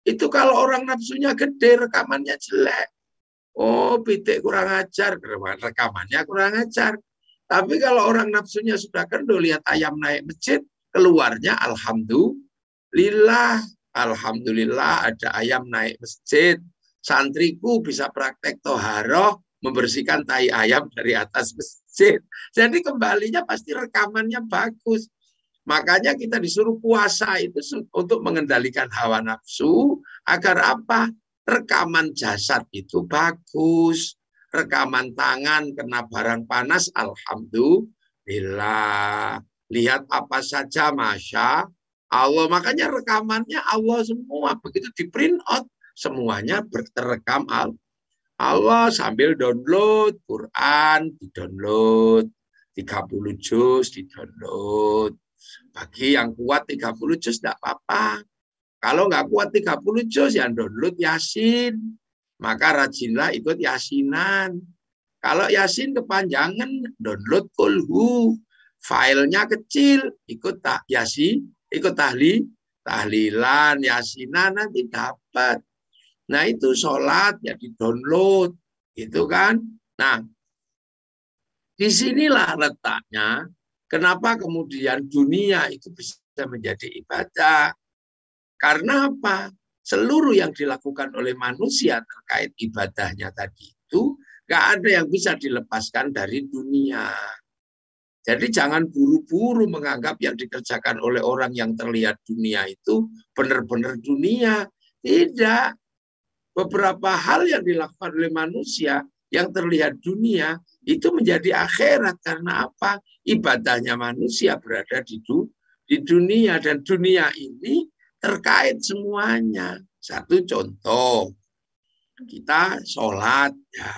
Itu kalau orang nafsunya gede, rekamannya jelek. Oh, pitik kurang ajar, rekamannya kurang ajar. Tapi kalau orang nafsunya sudah kendo, lihat ayam naik masjid, keluarnya alhamdulillah. Alhamdulillah ada ayam naik masjid. Santriku bisa praktek toharoh, membersihkan tai ayam dari atas masjid. Jadi kembalinya pasti rekamannya bagus. Makanya kita disuruh puasa itu untuk mengendalikan hawa nafsu. Agar apa? Rekaman jasad itu bagus. Rekaman tangan kena barang panas, alhamdulillah. Lihat apa saja, masya Allah. Makanya rekamannya Allah semua. Begitu di print out, semuanya terekam Allah. Sambil download Quran, di-download 30 juz, di-download. Bagi yang kuat 30 juz tidak apa-apa. Kalau nggak kuat 30 juz, yang download Yasin. Maka rajinlah ikut Yasinan. Kalau Yasin kepanjangan, download Kulhu. Filenya kecil, ikut Yasin. Ikut tahlilan, yasinan, nanti dapat. Nah itu sholat ya di download, gitu kan. Nah disinilah letaknya kenapa kemudian dunia itu bisa menjadi ibadah. Karena apa? Seluruh yang dilakukan oleh manusia terkait ibadahnya tadi itu nggak ada yang bisa dilepaskan dari dunia. Jadi jangan buru-buru menganggap yang dikerjakan oleh orang yang terlihat dunia itu benar-benar dunia. Tidak. Beberapa hal yang dilakukan oleh manusia yang terlihat dunia itu menjadi akhirat. Karena apa? Ibadahnya manusia berada di dunia. Dan dunia ini terkait semuanya. Satu contoh. Kita sholat ya.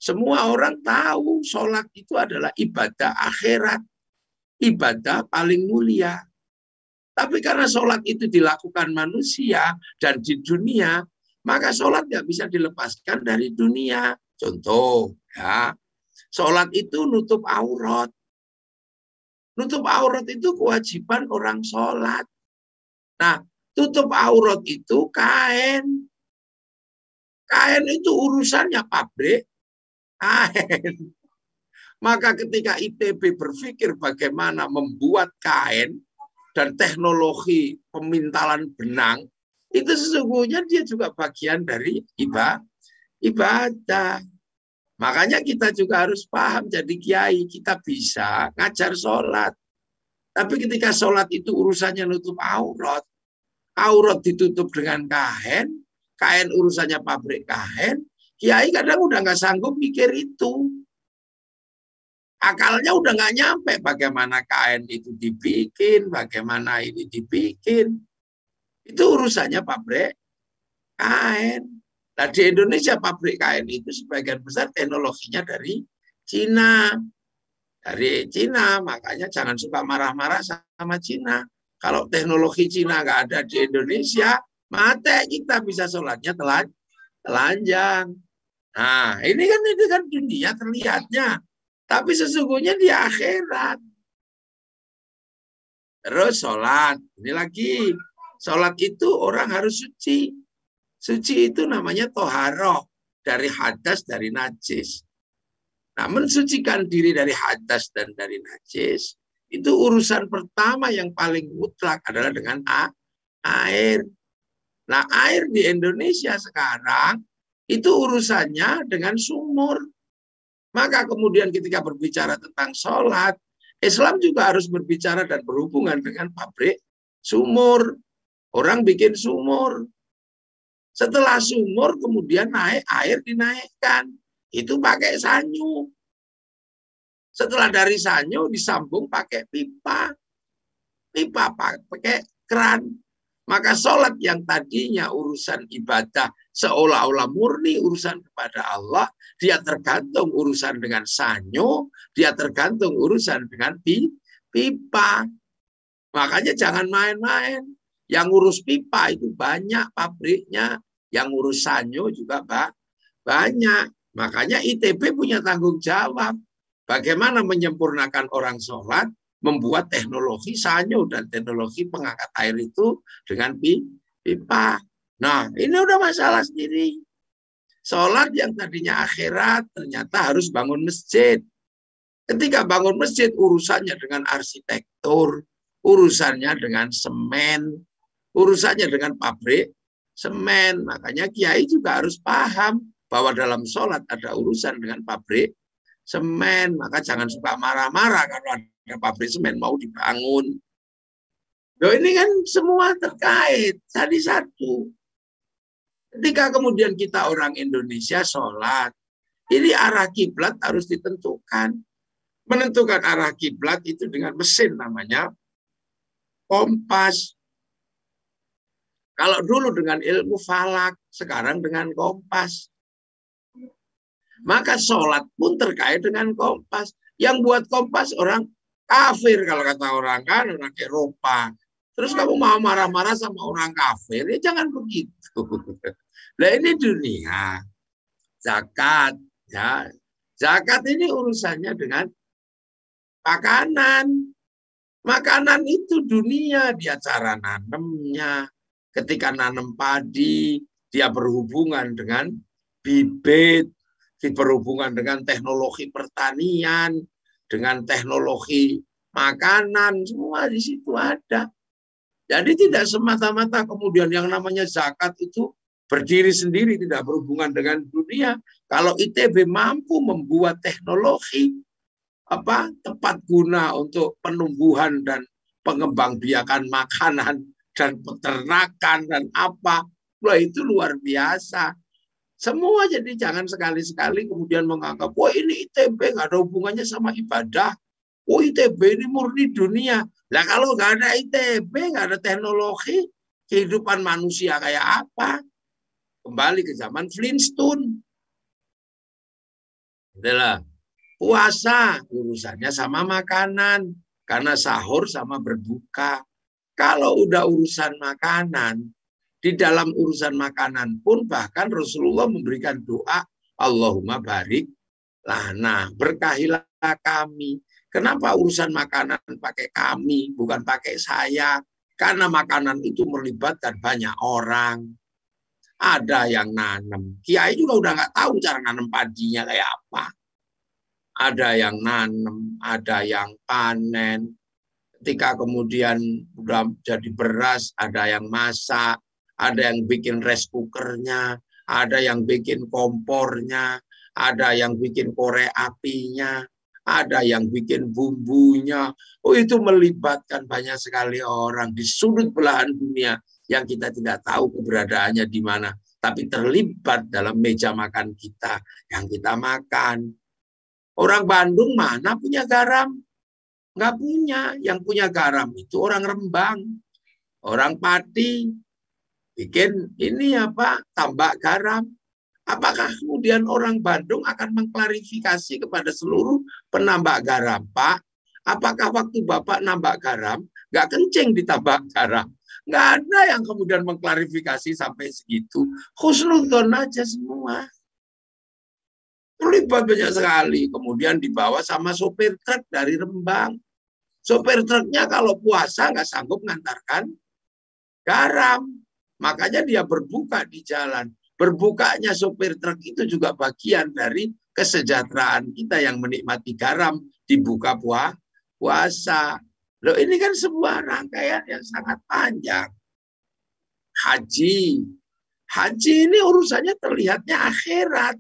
Semua orang tahu sholat itu adalah ibadah akhirat. Ibadah paling mulia. Tapi karena sholat itu dilakukan manusia dan di dunia, maka sholat nggak bisa dilepaskan dari dunia. Contoh, ya, sholat itu nutup aurat. Nutup aurat itu kewajiban orang sholat. Nah, tutup aurat itu kain. Kain itu urusannya pabrik. Kain. Maka ketika ITB berpikir bagaimana membuat kain dan teknologi pemintalan benang, itu sesungguhnya dia juga bagian dari ibadah. Makanya kita juga harus paham, jadi kiai kita bisa ngajar sholat. Tapi ketika sholat itu urusannya nutup aurat, aurat ditutup dengan kain, kain urusannya pabrik kain, Kiai kadang udah nggak sanggup mikir itu. Akalnya udah nggak nyampe bagaimana kain itu dibikin, bagaimana ini dibikin. Itu urusannya pabrik kain. Nah, di Indonesia pabrik kain itu sebagian besar teknologinya dari Cina. Dari Cina, makanya jangan suka marah-marah sama Cina. Kalau teknologi Cina nggak ada di Indonesia, mate kita bisa sholatnya telanjang. Nah, ini kan dunia terlihatnya. Tapi sesungguhnya di akhirat. Terus sholat. Ini lagi. Sholat itu orang harus suci. Suci itu namanya toharoh. Dari hadas, dari najis. Nah, mensucikan diri dari hadas dan dari najis, itu urusan pertama yang paling mutlak adalah dengan air. Nah, air di Indonesia sekarang, itu urusannya dengan sumur. Maka kemudian ketika berbicara tentang sholat, Islam juga harus berbicara dan berhubungan dengan pabrik sumur. Orang bikin sumur. Setelah sumur kemudian naik air dinaikkan. Itu pakai sanyu. Setelah dari sanyu disambung pakai pipa. Pipa pakai keran. Maka sholat yang tadinya urusan ibadah seolah-olah murni urusan kepada Allah, dia tergantung urusan dengan sanyu, dia tergantung urusan dengan pipa. Makanya jangan main-main. Yang ngurus pipa itu banyak pabriknya, yang ngurus sanyu juga banyak. Makanya ITB punya tanggung jawab. Bagaimana menyempurnakan orang sholat, membuat teknologi sanyu dan teknologi pengangkat air itu dengan pipa. Nah, ini udah masalah sendiri. Sholat yang tadinya akhirat ternyata harus bangun masjid. Ketika bangun masjid urusannya dengan arsitektur, urusannya dengan semen, urusannya dengan pabrik semen. Makanya kiai juga harus paham bahwa dalam sholat ada urusan dengan pabrik semen. Maka jangan suka marah-marah kalau ada pabrik semen mau dibangun. Loh, ini kan semua terkait tadi satu. Ketika kemudian kita orang Indonesia sholat, ini arah kiblat harus ditentukan. Menentukan arah kiblat itu dengan mesin namanya kompas. Kalau dulu dengan ilmu falak, sekarang dengan kompas. Maka sholat pun terkait dengan kompas. Yang buat kompas orang kafir, kalau kata orang kan, orang Eropa. Terus kamu mau marah-marah sama orang kafir, ya jangan begitu. Nah, ini dunia. Zakat. Ya. Zakat ini urusannya dengan makanan. Makanan itu dunia, dia cara nanemnya. Ketika nanam padi, dia berhubungan dengan bibit, berhubungan dengan teknologi pertanian, dengan teknologi makanan, semua di situ ada. Jadi tidak semata-mata kemudian yang namanya zakat itu berdiri sendiri, tidak berhubungan dengan dunia. Kalau ITB mampu membuat teknologi tepat guna untuk penumbuhan dan pengembangbiakan makanan dan peternakan dan apa, wah itu luar biasa. Semua, jadi jangan sekali-sekali kemudian menganggap, wah ini ITB nggak ada hubungannya sama ibadah. Wah ITB ini murni dunia. Nah kalau nggak ada ITB, nggak ada teknologi, kehidupan manusia kayak apa? Kembali ke zaman Flintstone. Itulah. Puasa urusannya sama makanan. Karena sahur sama berbuka. Kalau udah urusan makanan, di dalam urusan makanan pun bahkan Rasulullah memberikan doa, Allahumma barik lana, berkahilah kami. Kenapa urusan makanan pakai kami, bukan pakai saya? Karena makanan itu melibatkan banyak orang. Ada yang nanam. Kiai juga udah nggak tahu cara nanam padinya kayak apa. Ada yang nanam, ada yang panen. Ketika kemudian udah jadi beras, ada yang masak. Ada yang bikin rice cookernya, ada yang bikin kompornya, ada yang bikin korek apinya, ada yang bikin bumbunya. Oh, itu melibatkan banyak sekali orang di sudut belahan dunia yang kita tidak tahu keberadaannya di mana. tapi terlibat dalam meja makan kita yang kita makan. Orang Bandung mana punya garam? Nggak punya. Yang punya garam itu orang Rembang, orang Pati, bikin ini apa, tambak garam. Apakah kemudian orang Bandung akan mengklarifikasi kepada seluruh penambak garam, Pak? Apakah waktu Bapak nambak garam, nggak kencing ditambak garam? Nggak ada yang kemudian mengklarifikasi sampai segitu. Husnuzon aja semua. Terlibat banyak sekali. Kemudian dibawa sama sopir truk dari Rembang. Sopir truknya kalau puasa nggak sanggup ngantarkan garam. Makanya dia berbuka di jalan. Berbukanya sopir truk itu juga bagian dari kesejahteraan kita yang menikmati garam dibuka puasa. Loh, ini kan sebuah rangkaian yang sangat panjang. Haji. Haji ini urusannya terlihatnya akhirat.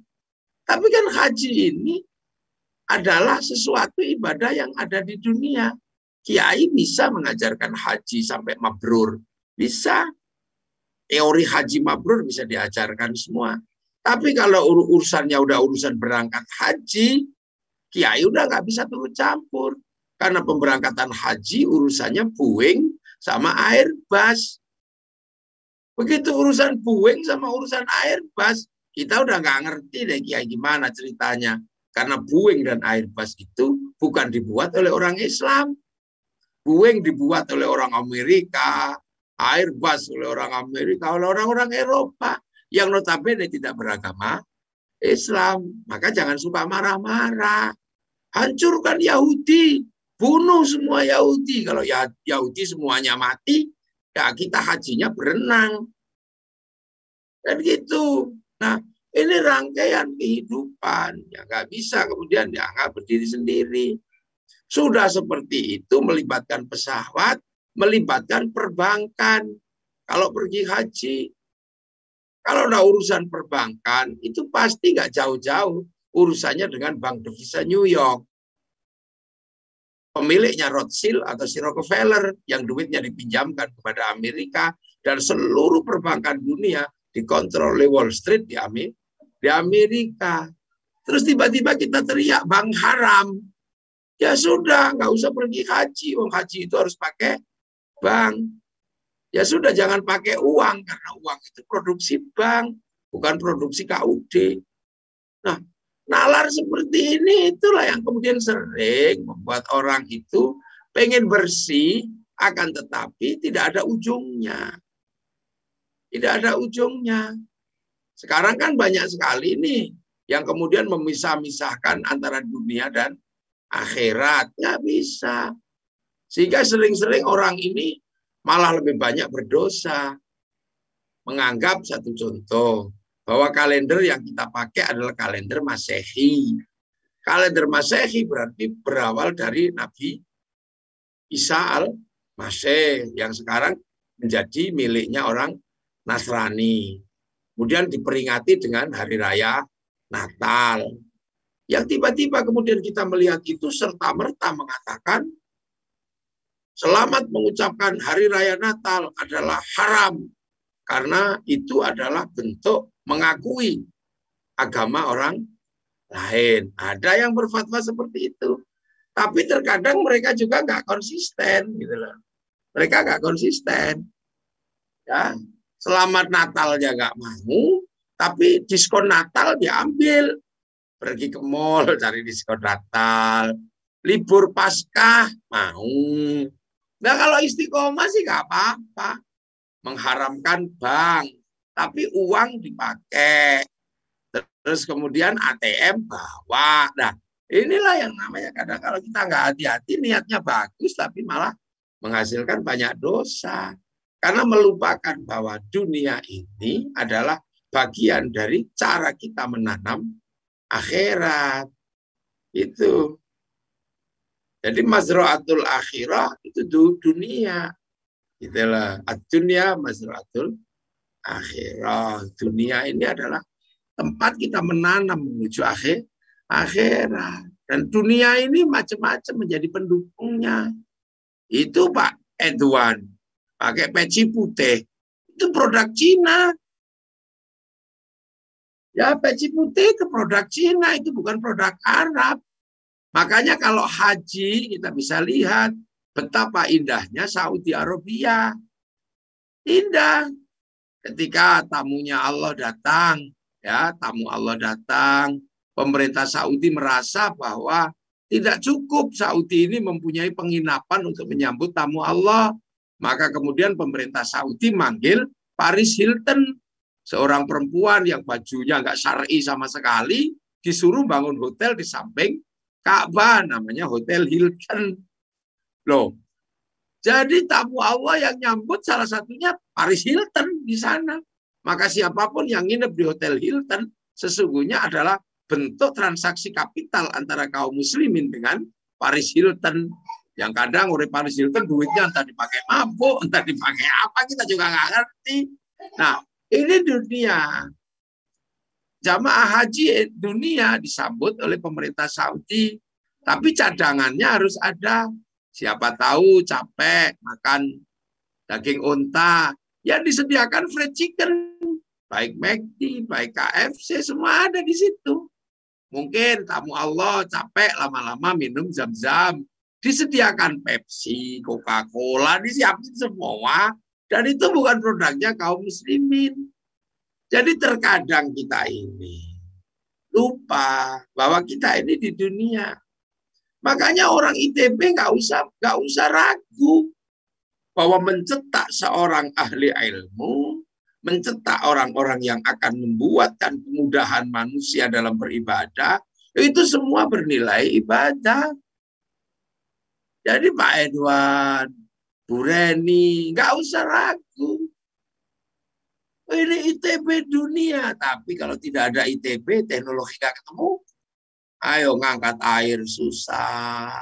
Tapi kan haji ini adalah sesuatu ibadah yang ada di dunia. Kiai bisa mengajarkan haji sampai mabrur. Bisa. Teori haji mabrur bisa diajarkan semua. Tapi kalau urusannya udah urusan berangkat haji, kiai udah nggak bisa turut campur. Karena pemberangkatan haji urusannya Boeing sama Airbus. Begitu urusan Boeing sama urusan Airbus, kita udah nggak ngerti deh kiai gimana ceritanya. Karena Boeing dan Airbus itu bukan dibuat oleh orang Islam. Boeing dibuat oleh orang Amerika, Airbus oleh orang Amerika, oleh orang-orang Eropa yang notabene tidak beragama Islam. Maka jangan suka marah-marah. Hancurkan Yahudi, bunuh semua Yahudi. Kalau Yahudi semuanya mati, ya kita hajinya berenang. Dan gitu. Nah, ini rangkaian kehidupan. Ya nggak bisa kemudian dianggap berdiri sendiri. Sudah seperti itu melibatkan pesawat, melibatkan perbankan. Kalau pergi haji, kalau ada urusan perbankan, itu pasti nggak jauh-jauh urusannya dengan Bank Devisa New York. Pemiliknya Rothschild atau si Rockefeller yang duitnya dipinjamkan kepada Amerika dan seluruh perbankan dunia dikontrol oleh Wall Street di Amerika. Terus tiba-tiba kita teriak bank haram. Ya sudah, nggak usah pergi haji. Haji itu harus pakai bank. Ya sudah, jangan pakai uang karena uang itu produksi bank, bukan produksi KUD. Nah, nalar seperti ini itulah yang kemudian sering membuat orang itu pengen bersih, akan tetapi tidak ada ujungnya. Tidak ada ujungnya. Sekarang kan banyak sekali nih yang kemudian memisah-misahkan antara dunia dan akhirat. Nggak bisa. Sehingga sering-sering orang ini malah lebih banyak berdosa. Menganggap satu contoh, bahwa kalender yang kita pakai adalah kalender Masehi. Kalender Masehi berarti berawal dari Nabi Isa al-Masih yang sekarang menjadi miliknya orang Nasrani. Kemudian diperingati dengan hari raya Natal. Yang tiba-tiba kemudian kita melihat itu serta-merta mengatakan selamat mengucapkan hari raya Natal adalah haram. Karena itu adalah bentuk mengakui agama orang lain. Ada yang berfatwa seperti itu. Tapi terkadang mereka juga nggak konsisten. Gitu loh. Mereka nggak konsisten. Ya, selamat Natalnya nggak mau, tapi diskon Natal diambil. Pergi ke mall cari diskon Natal. Libur Paskah mau. Nah kalau istiqomah sih nggak apa-apa. Mengharamkan bank, tapi uang dipakai. Terus kemudian ATM bawa. Nah inilah yang namanya kadang kalau kita nggak hati-hati niatnya bagus, tapi malah menghasilkan banyak dosa. Karena melupakan bahwa dunia ini adalah bagian dari cara kita menanam akhirat. Itu. Jadi mazra'atul akhirah itu dunia. Itulah ad-dunya mazra'atul akhirah. Dunia ini adalah tempat kita menanam menuju akhirat. Dan dunia ini macam-macam menjadi pendukungnya. Itu Pak Edwan pakai peci putih. Itu produk Cina. Ya peci putih itu produk Cina, itu bukan produk Arab. Makanya kalau haji kita bisa lihat betapa indahnya Saudi Arabia. Indah. Ketika tamunya Allah datang, ya tamu Allah datang, pemerintah Saudi merasa bahwa tidak cukup Saudi ini mempunyai penginapan untuk menyambut tamu Allah. Maka kemudian pemerintah Saudi manggil Paris Hilton, seorang perempuan yang bajunya nggak syar'i sama sekali, disuruh bangun hotel di samping Ka'bah, namanya Hotel Hilton. Loh, jadi tamu Allah yang nyambut salah satunya Paris Hilton di sana. Maka siapapun yang nginep di Hotel Hilton sesungguhnya adalah bentuk transaksi kapital antara kaum muslimin dengan Paris Hilton. Yang kadang oleh Paris Hilton duitnya entah dipakai mabuk, entah dipakai apa, kita juga nggak ngerti. Nah, ini dunia. Jamaah haji dunia disambut oleh pemerintah Saudi. Tapi cadangannya harus ada. Siapa tahu capek makan daging unta, ya disediakan fried chicken, baik McD, baik KFC, semua ada di situ. Mungkin tamu Allah capek lama-lama minum zam-zam, disediakan Pepsi, Coca-Cola, disiapin semua, dan itu bukan produknya kaum muslimin. Jadi terkadang kita ini lupa bahwa kita ini di dunia. Makanya orang ITB nggak usah ragu bahwa mencetak seorang ahli ilmu, mencetak orang-orang yang akan membuatkan kemudahan manusia dalam beribadah, itu semua bernilai ibadah. Jadi Pak Edwan, Bu Reni, nggak usah ragu. Ini ITB dunia, tapi kalau tidak ada ITB, teknologi nggak ketemu. Ayo ngangkat air susah.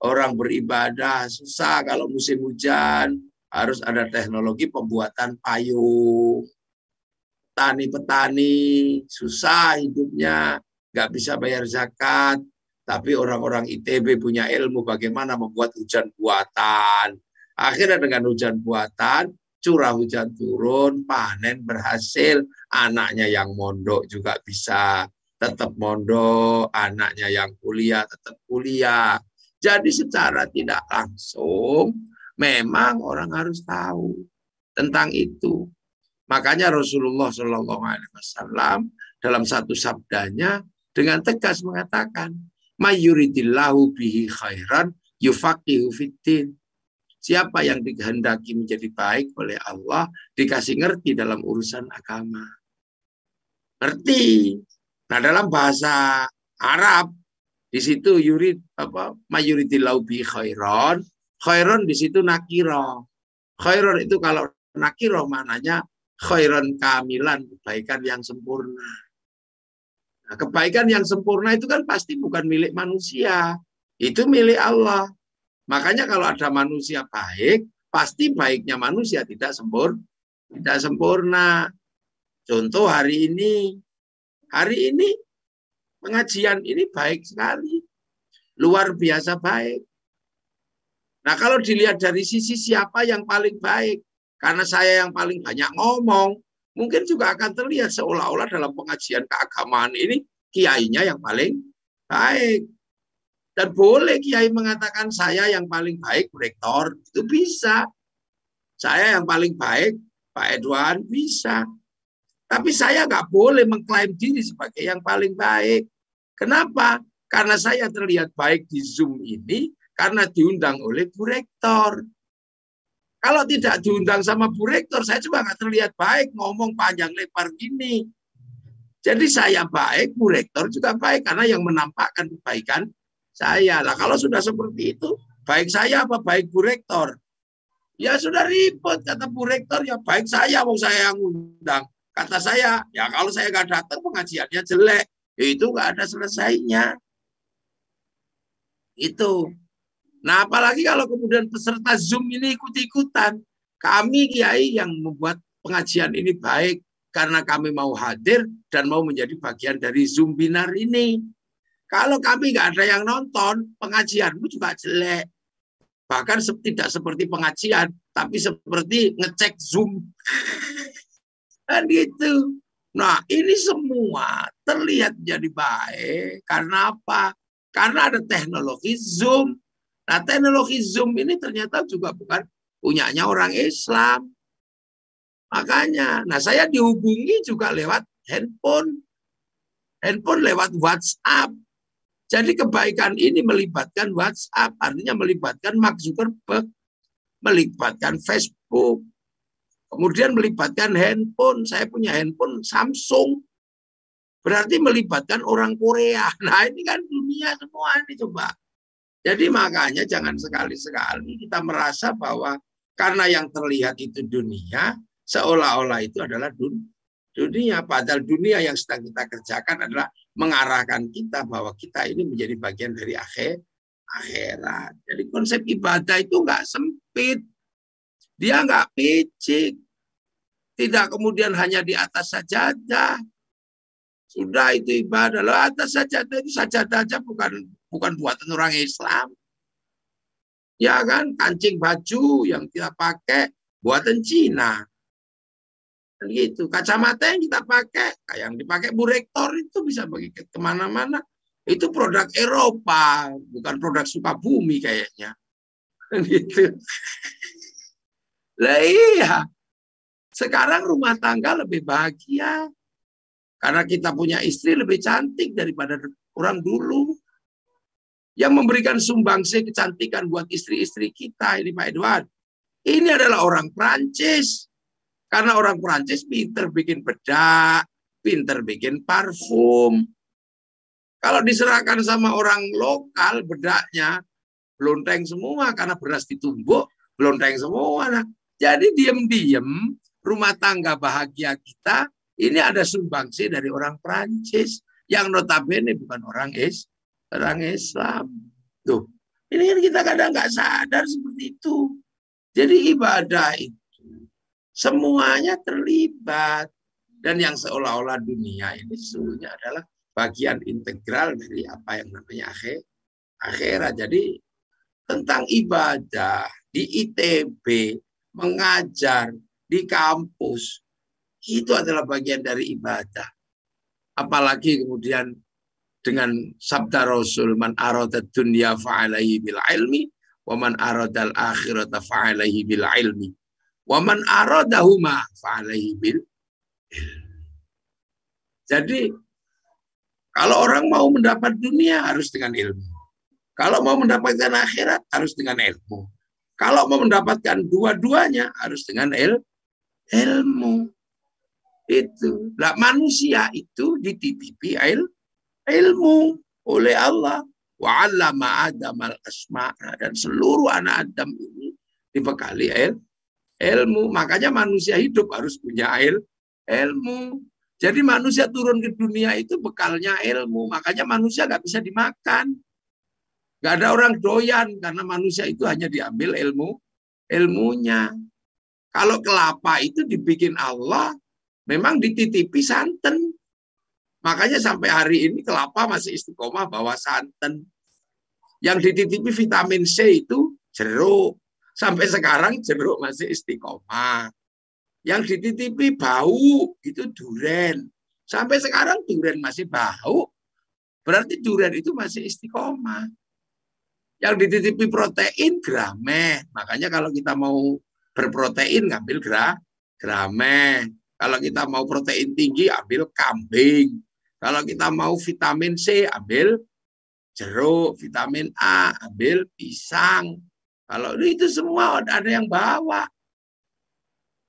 Orang beribadah susah kalau musim hujan. Harus ada teknologi pembuatan payung. Petani-petani susah hidupnya. Nggak bisa bayar zakat. Tapi orang-orang ITB punya ilmu bagaimana membuat hujan buatan. Akhirnya dengan hujan buatan, curah hujan turun, panen berhasil. Anaknya yang mondok juga bisa tetap mondok, anaknya yang kuliah tetap kuliah. Jadi secara tidak langsung memang orang harus tahu tentang itu. Makanya Rasulullah SAW dalam satu sabdanya dengan tegas mengatakan, "Mayyuridillahu bihi khairan yufaqihu fiddin." Siapa yang dikehendaki menjadi baik oleh Allah dikasih ngerti dalam urusan agama. Ngerti. Nah, dalam bahasa Arab di situ mayuridillahu bi khairon. Khairon di situ nakiro. Khairon itu kalau nakiro maknanya khairon kamilan, kebaikan yang sempurna. Nah, kebaikan yang sempurna itu kan pasti bukan milik manusia. Itu milik Allah. Makanya kalau ada manusia baik, pasti baiknya manusia tidak sempurna. Contoh hari ini pengajian ini baik sekali. Luar biasa baik. Nah, kalau dilihat dari sisi siapa yang paling baik, karena saya yang paling banyak ngomong, mungkin juga akan terlihat seolah-olah dalam pengajian keagamaan ini kiainya yang paling baik. Dan boleh kiai mengatakan saya yang paling baik, rektor, itu bisa. Saya yang paling baik, Pak Edwan, bisa. Tapi saya nggak boleh mengklaim diri sebagai yang paling baik. Kenapa? Karena saya terlihat baik di Zoom ini karena diundang oleh Bu Rektor. Kalau tidak diundang sama Bu Rektor, saya juga nggak terlihat baik ngomong panjang lebar gini. Jadi saya baik, Bu Rektor juga baik karena yang menampakkan kebaikan saya. Lah kalau sudah seperti itu, baik saya apa baik Bu Rektor? Ya sudah ribet, kata Bu Rektor, ya baik saya, mau saya yang undang. Kata saya, ya kalau saya nggak datang pengajiannya jelek, itu nggak ada selesainya. Itu. Nah, apalagi kalau kemudian peserta Zoom ini ikut-ikutan. Kami kiai yang membuat pengajian ini baik karena kami mau hadir dan mau menjadi bagian dari Zoom binar ini. Kalau kami nggak ada yang nonton, pengajianmu juga jelek. Bahkan tidak seperti pengajian, tapi seperti ngecek Zoom. Kan gitu. Nah, ini semua terlihat jadi baik. Karena apa? Karena ada teknologi Zoom. Nah, teknologi Zoom ini ternyata juga bukan punyanya orang Islam. Makanya, nah saya dihubungi juga lewat handphone. Handphone lewat WhatsApp. Jadi kebaikan ini melibatkan WhatsApp, artinya melibatkan Mark Zuckerberg, melibatkan Facebook, kemudian melibatkan handphone. Saya punya handphone Samsung, berarti melibatkan orang Korea. Nah ini kan dunia semua ini coba. Jadi makanya jangan sekali-sekali kita merasa bahwa karena yang terlihat itu dunia, seolah-olah itu adalah dunia. Padahal dunia yang sedang kita kerjakan adalah mengarahkan kita bahwa kita ini menjadi bagian dari akhirat. Jadi konsep ibadah itu nggak sempit. Dia nggak picik. Tidak kemudian hanya di atas sajadah. Sudah itu ibadah. Loh, atas sajadah itu sajadah aja bukan buatan orang Islam. Ya kan, kancing baju yang kita pakai buatan Cina. Gitu. Kacamata yang kita pakai, kayak yang dipakai Bu Rektor itu bisa bagi kemana-mana. Itu produk Eropa, bukan produk Sukabumi kayaknya. Gitu. Lah iya. Sekarang rumah tangga lebih bahagia. Karena kita punya istri lebih cantik daripada orang dulu. Yang memberikan sumbangsi kecantikan buat istri-istri kita, ini Pak Edward. Ini adalah orang Prancis. Karena orang Prancis pinter bikin bedak, pinter bikin parfum. Kalau diserahkan sama orang lokal, bedaknya belonteng semua karena beras ditumbuk, belonteng semua. Nah, jadi diam-diam rumah tangga bahagia kita ini ada sumbangsi dari orang Prancis yang notabene bukan orang Islam. Tuh, ini kan kita kadang nggak sadar seperti itu. Jadi ibadah itu semuanya terlibat. Dan yang seolah-olah dunia ini sesungguhnya adalah bagian integral dari apa yang namanya akhirat. Jadi tentang ibadah di ITB, mengajar di kampus, itu adalah bagian dari ibadah. Apalagi kemudian dengan sabda Rasul, man aradad dunya fa'alaihi bil ilmi, wa man aradal akhirata fa'alaihi bil ilmi. Waman aradahuma fa'alaihi bil. Jadi kalau orang mau mendapat dunia harus dengan ilmu. Kalau mau mendapatkan akhirat harus dengan ilmu. Kalau mau mendapatkan dua-duanya harus dengan ilmu. Itu. Nah, manusia itu dititipi ilmu oleh Allah. Wa 'allama Adam al-asma'a, dan seluruh anak Adam ini dibekali ilmu. Makanya manusia hidup harus punya ilmu. Jadi manusia turun ke dunia itu bekalnya ilmu. Makanya manusia nggak bisa dimakan. Nggak ada orang doyan karena manusia itu hanya diambil ilmunya. Kalau kelapa itu dibikin Allah, memang dititipi santan. Makanya sampai hari ini kelapa masih istiqomah bawa santan. Yang dititipi vitamin C itu jeruk. Sampai sekarang jeruk masih istiqomah. Yang dititipi bau itu duren. Sampai sekarang duren masih bau. Berarti duren itu masih istiqomah. Yang dititipi protein grameh. Makanya kalau kita mau berprotein ngambil grameh. Kalau kita mau protein tinggi ambil kambing. Kalau kita mau vitamin C ambil jeruk. Vitamin A ambil pisang. Kalau itu semua ada yang bawa.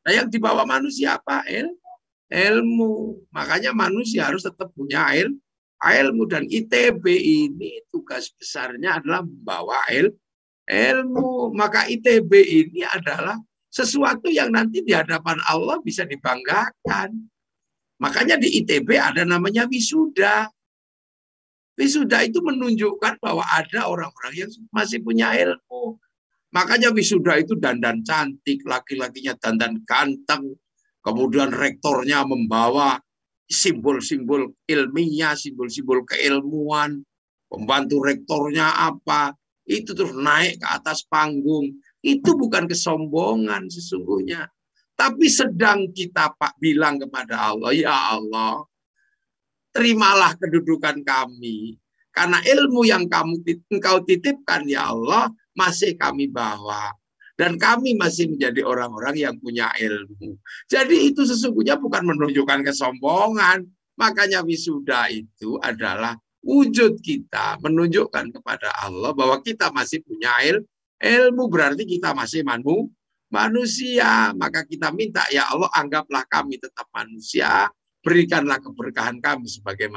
Nah, yang dibawa manusia apa? Ilmu. Makanya manusia harus tetap punya ilmu. Dan ITB ini tugas besarnya adalah membawa ilmu. Maka ITB ini adalah sesuatu yang nanti di hadapan Allah bisa dibanggakan. Makanya di ITB ada namanya wisuda. Wisuda itu menunjukkan bahwa ada orang-orang yang masih punya ilmu. Makanya wisuda itu dandan cantik, laki-lakinya dandan ganteng. Kemudian rektornya membawa simbol-simbol ilmiah, simbol-simbol keilmuan. Pembantu rektornya apa? Itu terus naik ke atas panggung. Itu bukan kesombongan sesungguhnya. Tapi sedang kita bilang kepada Allah, ya Allah, terimalah kedudukan kami. Karena ilmu yang Engkau titipkan, ya Allah, masih kami bawa. Dan kami masih menjadi orang-orang yang punya ilmu. Jadi itu sesungguhnya bukan menunjukkan kesombongan. Makanya wisuda itu adalah wujud kita menunjukkan kepada Allah bahwa kita masih punya ilmu. Berarti kita masih manusia. Maka kita minta, ya Allah, anggaplah kami tetap manusia. Berikanlah keberkahan kami sebagai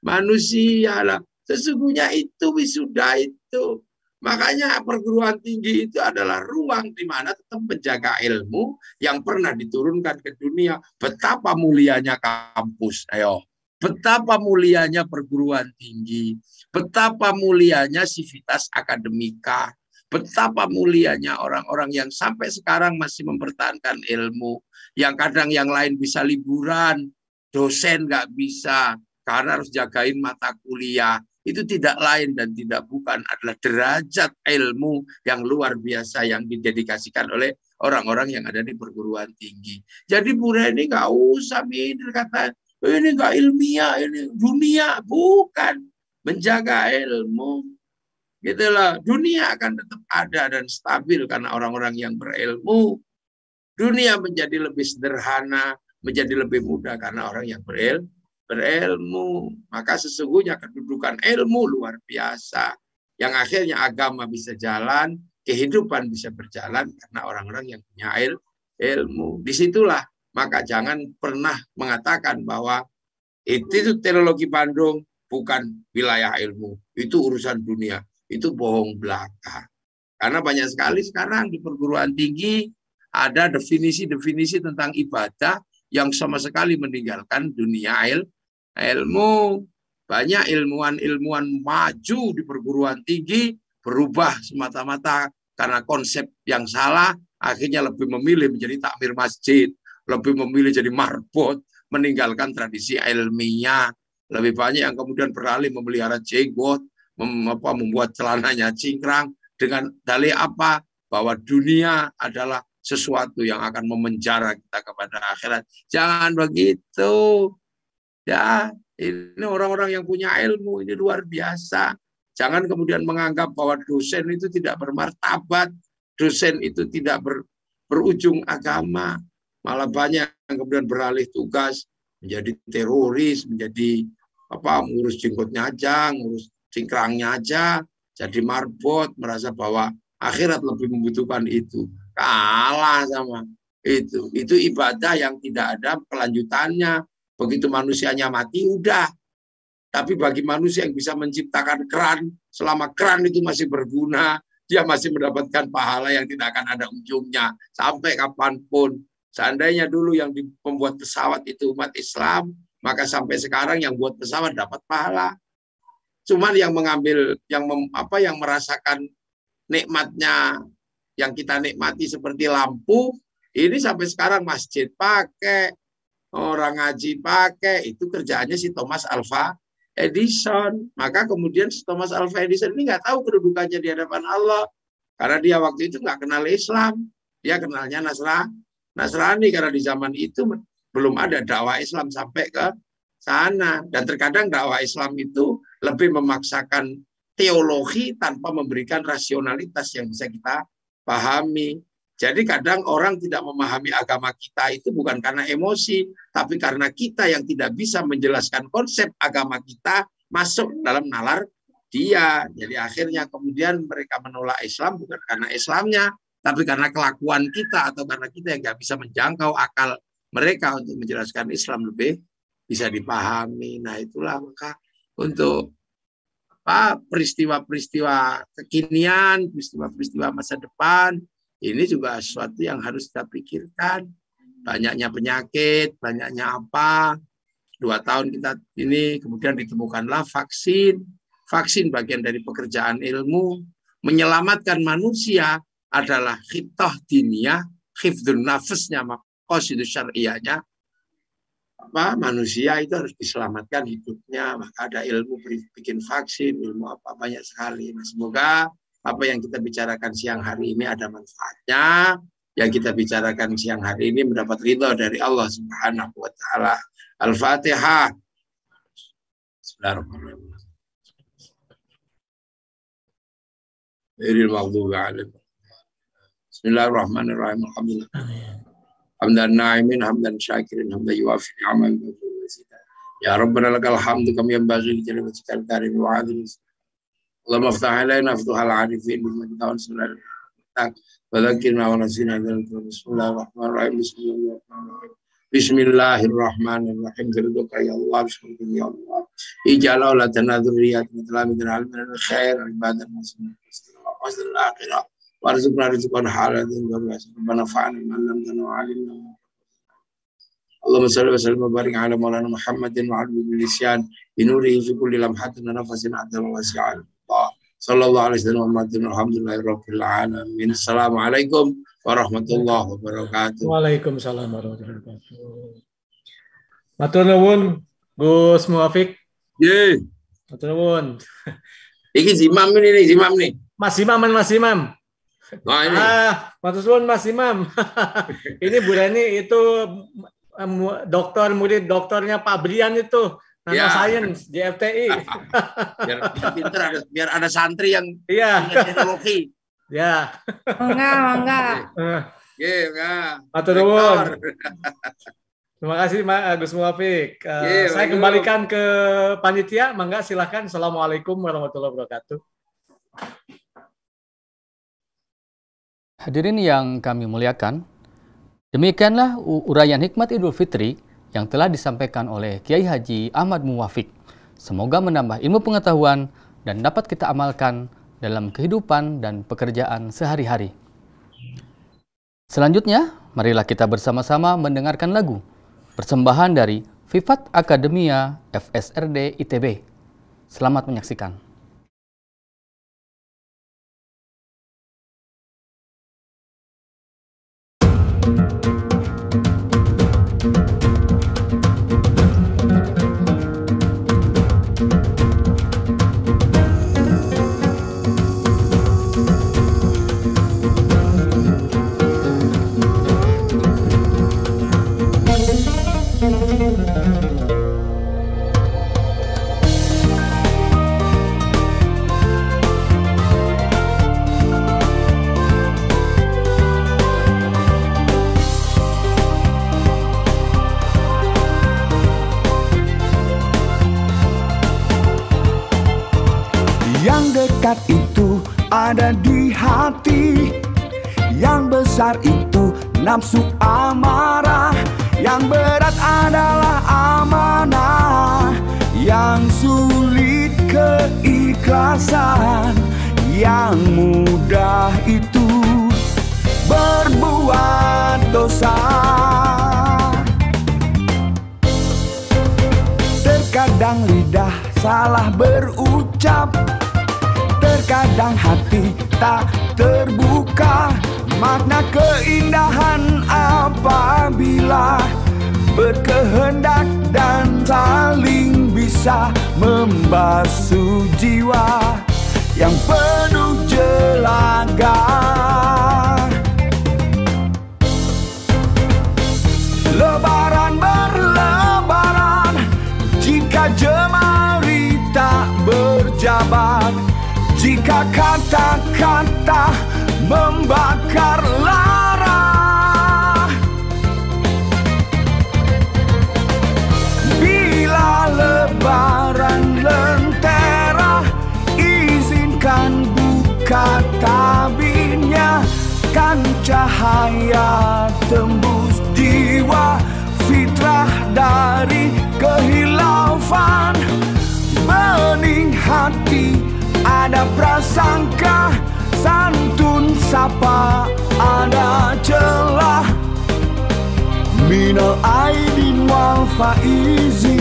manusia. Sesungguhnya itu wisuda itu. Makanya perguruan tinggi itu adalah ruang di mana tetap menjaga ilmu yang pernah diturunkan ke dunia. Betapa mulianya kampus, ayo. Betapa mulianya perguruan tinggi. Betapa mulianya sivitas akademika. Betapa mulianya orang-orang yang sampai sekarang masih mempertahankan ilmu. Yang kadang yang lain bisa liburan, dosen nggak bisa karena harus jagain mata kuliah. Itu tidak lain dan tidak bukan adalah derajat ilmu yang luar biasa yang didedikasikan oleh orang-orang yang ada di perguruan tinggi. Jadi Bu Reni nggak usah minder kata ini nggak ilmiah, ini dunia, bukan. Menjaga ilmu, gitulah. Dunia akan tetap ada dan stabil karena orang-orang yang berilmu. Dunia menjadi lebih sederhana, menjadi lebih mudah karena orang yang berilmu. Maka sesungguhnya kedudukan ilmu luar biasa. Yang akhirnya agama bisa jalan, kehidupan bisa berjalan karena orang-orang yang punya ilmu. Disitulah, maka jangan pernah mengatakan bahwa itu Teknologi Bandung bukan wilayah ilmu. Itu urusan dunia. Itu bohong belaka. Karena banyak sekali sekarang di perguruan tinggi ada definisi-definisi tentang ibadah yang sama sekali meninggalkan dunia ilmu. Banyak ilmuwan-ilmuwan maju di perguruan tinggi berubah semata-mata karena konsep yang salah, akhirnya lebih memilih menjadi takmir masjid, lebih memilih jadi marbot, meninggalkan tradisi ilmiah. Lebih banyak yang kemudian beralih memelihara jenggot, membuat celananya cingkrang dengan dalih apa? Bahwa dunia adalah sesuatu yang akan memenjara kita kepada akhirat. Jangan begitu. Ya, ini orang-orang yang punya ilmu, ini luar biasa. Jangan kemudian menganggap bahwa dosen itu tidak bermartabat, dosen itu tidak berujung agama. Malah banyak yang kemudian beralih tugas menjadi teroris, menjadi ngurus jenggotnya aja, ngurus cingkrangnya aja, jadi marbot, merasa bahwa akhirat lebih membutuhkan itu. Kalah sama itu. Itu ibadah yang tidak ada kelanjutannya. Begitu manusianya mati, udah. Tapi bagi manusia yang bisa menciptakan keran, selama keran itu masih berguna, dia masih mendapatkan pahala yang tidak akan ada ujungnya. Sampai kapanpun. Seandainya dulu yang membuat pesawat itu umat Islam, maka sampai sekarang yang buat pesawat dapat pahala. Cuman yang mengambil, yang merasakan nikmatnya, yang kita nikmati seperti lampu, ini sampai sekarang masjid pakai, orang ngaji pakai, itu kerjaannya si Thomas Alva Edison. Maka kemudian si Thomas Alva Edison ini nggak tahu kedudukannya di hadapan Allah. Karena dia waktu itu nggak kenal Islam. Dia kenalnya Nasrani, karena di zaman itu belum ada dakwah Islam sampai ke sana. Dan terkadang dakwah Islam itu lebih memaksakan teologi tanpa memberikan rasionalitas yang bisa kita pahami. Jadi kadang orang tidak memahami agama kita itu bukan karena emosi, tapi karena kita yang tidak bisa menjelaskan konsep agama kita masuk dalam nalar dia. Jadi akhirnya kemudian mereka menolak Islam bukan karena Islamnya, tapi karena kelakuan kita atau karena kita yang nggak bisa menjangkau akal mereka untuk menjelaskan Islam lebih bisa dipahami. Nah itulah maka untuk peristiwa-peristiwa kekinian, peristiwa-peristiwa masa depan, ini juga sesuatu yang harus kita pikirkan. Banyaknya penyakit, banyaknya apa. 2 tahun kita ini kemudian ditemukanlah vaksin. Vaksin bagian dari pekerjaan ilmu. Menyelamatkan manusia adalah khitah diniyah, khifdun nafasnya, maqasid syar'iyahnya. Manusia itu harus diselamatkan hidupnya. Maka ada ilmu bikin vaksin, ilmu apa banyak sekali. Nah, semoga apa yang kita bicarakan siang hari ini ada manfaatnya. yang kita bicarakan siang hari ini mendapat ridha dari Allah Subhanahu wa taala. Al-Fatihah. Bismillahirrahmanirrahim. Bismillahirrahmanirrahim. Alhamdulillah. Hamdan na'imin, hamdan syakirin, hamdan yuafi ni'amal ya Rabbana lakal hamdu kama yanbaghi li jalali wajhikal karim wa 'azimi. Allahumma iftah 'alaina futuhal 'arifin bi madhawin sunnah wa dhakkirna wa nasina bismillahirrahmanirrahim. Bismillahirrahmanirrahim. Berdoa ya Allah, bismillah ya Allah. Ij'al auladana dzurriyyatan min al khair ibadan muslimin wa akhirah. Warzuqna rizqan halalan wa rabbana fa'alna man lam tanu 'alimna. Allahumma shalli wa sallim wa barik ala maulana Muhammadin wa ala lisan binurihi fi kulli lamhatin wa nafasin adama wa si'al. Sallallahu alaihi wasallam alhamdulillahi rabbil alamin. Assalamualaikum warahmatullahi wabarakatuh. Waalaikumsalam warahmatullahi wabarakatuh. Matur nuwun Gus Muwafiq. Ye. Matur nuwun. Iki Zimam nih. Mas Imam. Nah, ini. Matur nuwun Mas Imam. Ini Bu Reni itu murid doktornya Pak Brian itu, Nanoscience di FTI. biar pinter, biar ada santri yang punya teknologi. Ya. Mangga. Matur nuwun. Terima kasih Gus Muwafiq. Saya kembalikan ke panitia, mangga silakan. Assalamualaikum warahmatullahi wabarakatuh. Hadirin yang kami muliakan, demikianlah uraian hikmat Idul Fitri yang telah disampaikan oleh Kiai Haji Ahmad Muwafiq. Semoga menambah ilmu pengetahuan dan dapat kita amalkan dalam kehidupan dan pekerjaan sehari-hari. Selanjutnya, marilah kita bersama-sama mendengarkan lagu persembahan dari Vifat Akademia FSRD ITB. Selamat menyaksikan. Dekat itu ada di hati, yang besar itu nafsu amarah, yang berat adalah amanah, yang sulit keikhlasan, yang mudah itu berbuat dosa. Terkadang lidah salah berucap, terkadang hati tak terbuka. Makna keindahan apabila berkehendak dan saling bisa membasuh jiwa yang penuh jelaga. Lebaran berlebaran, jika jemari tak berjabat, jika kata-kata membakar lara, bila lebaran lentera, izinkan buka tabirnya, kan cahaya tembus jiwa, fitrah dari kehilafan, bening hati ada prasangka, santun sapa ada celah, minal aidin wal faizin.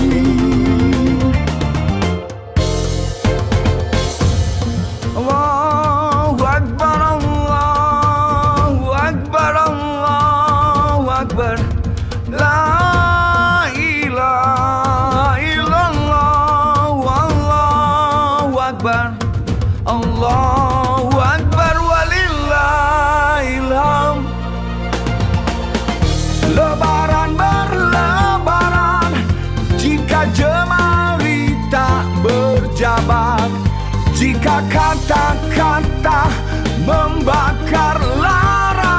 Allahu Akbar, Allahu Akbar, Allahu Akbar, la ilaha illallah, Allahu Akbar, Allahu Akbar walillahil hamd. kata-kata membakar lara.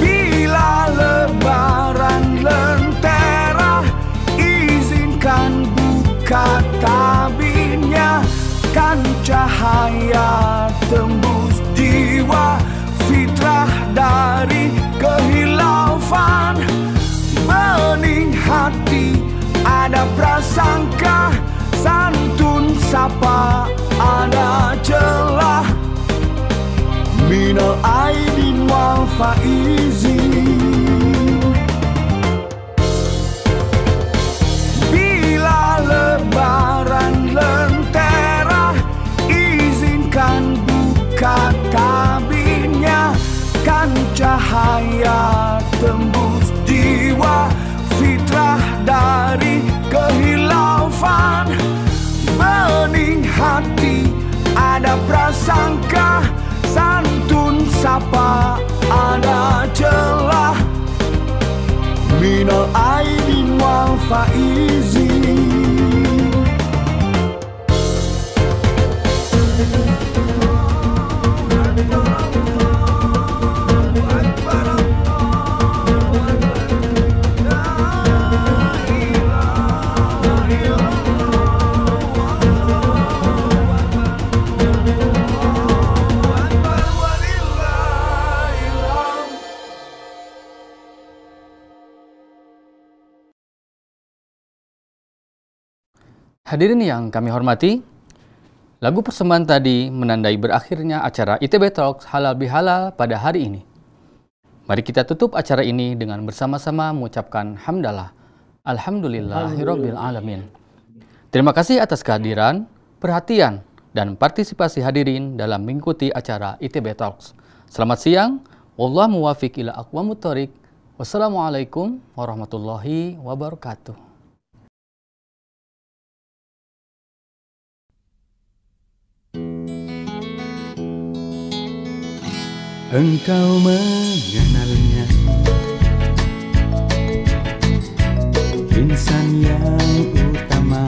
Bila lebaran lentera, izinkan buka tabirnya, kan cahaya tembus jiwa, fitrah dari kehilafan. Bening hati ada prasangka, santun sapa ada celah. Minal aidin wal faizin. Bila lebaran lentera, izinkan buka tabirnya, kan cahaya tembus jiwa, fitrah dari kehilafan. Bening hati ada prasangka, santun sapa ada celah. Minal aidin wal faizin. Hadirin yang kami hormati, lagu persembahan tadi menandai berakhirnya acara ITB Talks Halal Bihalal pada hari ini. Mari kita tutup acara ini dengan bersama-sama mengucapkan hamdalah. Alhamdulillahirabbil alamin. Terima kasih atas kehadiran, perhatian, dan partisipasi hadirin dalam mengikuti acara ITB Talks. Selamat siang. Wallahu muwaffiq ila aqwamut thoriq. Wassalamualaikum warahmatullahi wabarakatuh. Engkau mengenalnya, insan yang utama.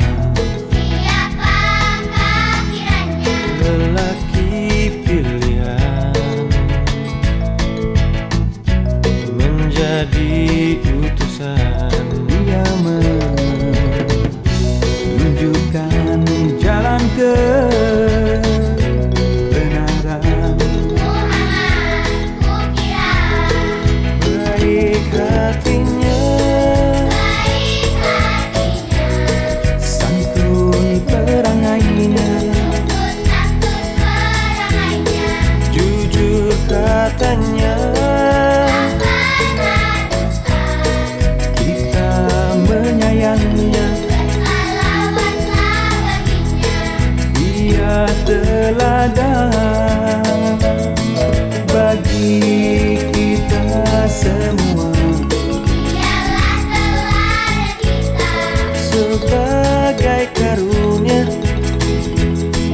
Siapakah kiranya? Lelaki pilihan, menjadi utusan. Dia menunjukkan jalan kebenaran. Baik hatinya, santun perangainya, jujur katanya, kita menyayangnya. Dia teladan bagi kita semua, sebagai karunia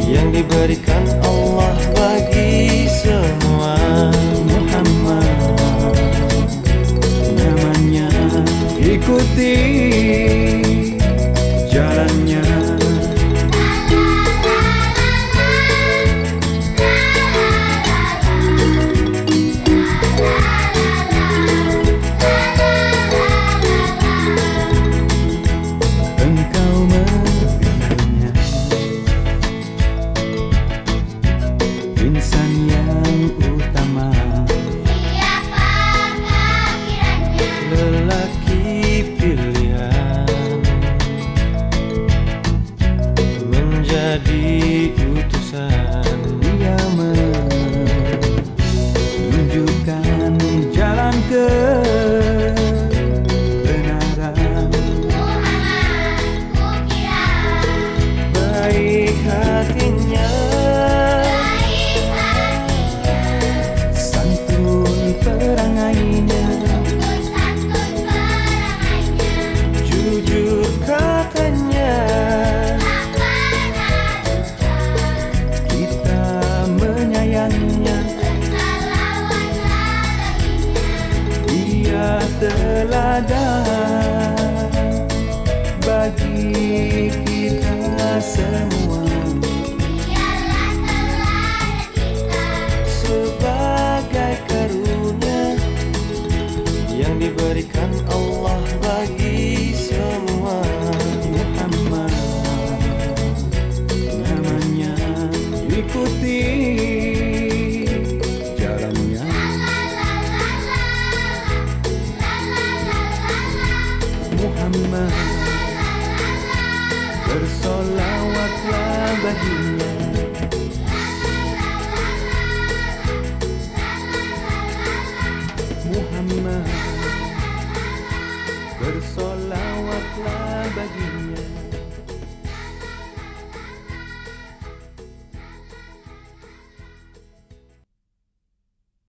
yang diberikan Allah bagi semua. Muhammad namanya, ikuti jalannya. Insan yang utama, Siapakah kiranya? lelaki pilihan, menjadi utusan. Dia menunjukkan jalan kebenaran. Baik hatinya, perangainya, jujur katanya, kita menyayangnya. Dia teladan bagi kita kita semua Biarlah teladan kita sebagai karunia yang diberikan Allah bagi semua. Muhammad namanya, ikuti jalannya. Muhammad, bersolawatlah baginya. Muhammad, bersolawatlah baginya.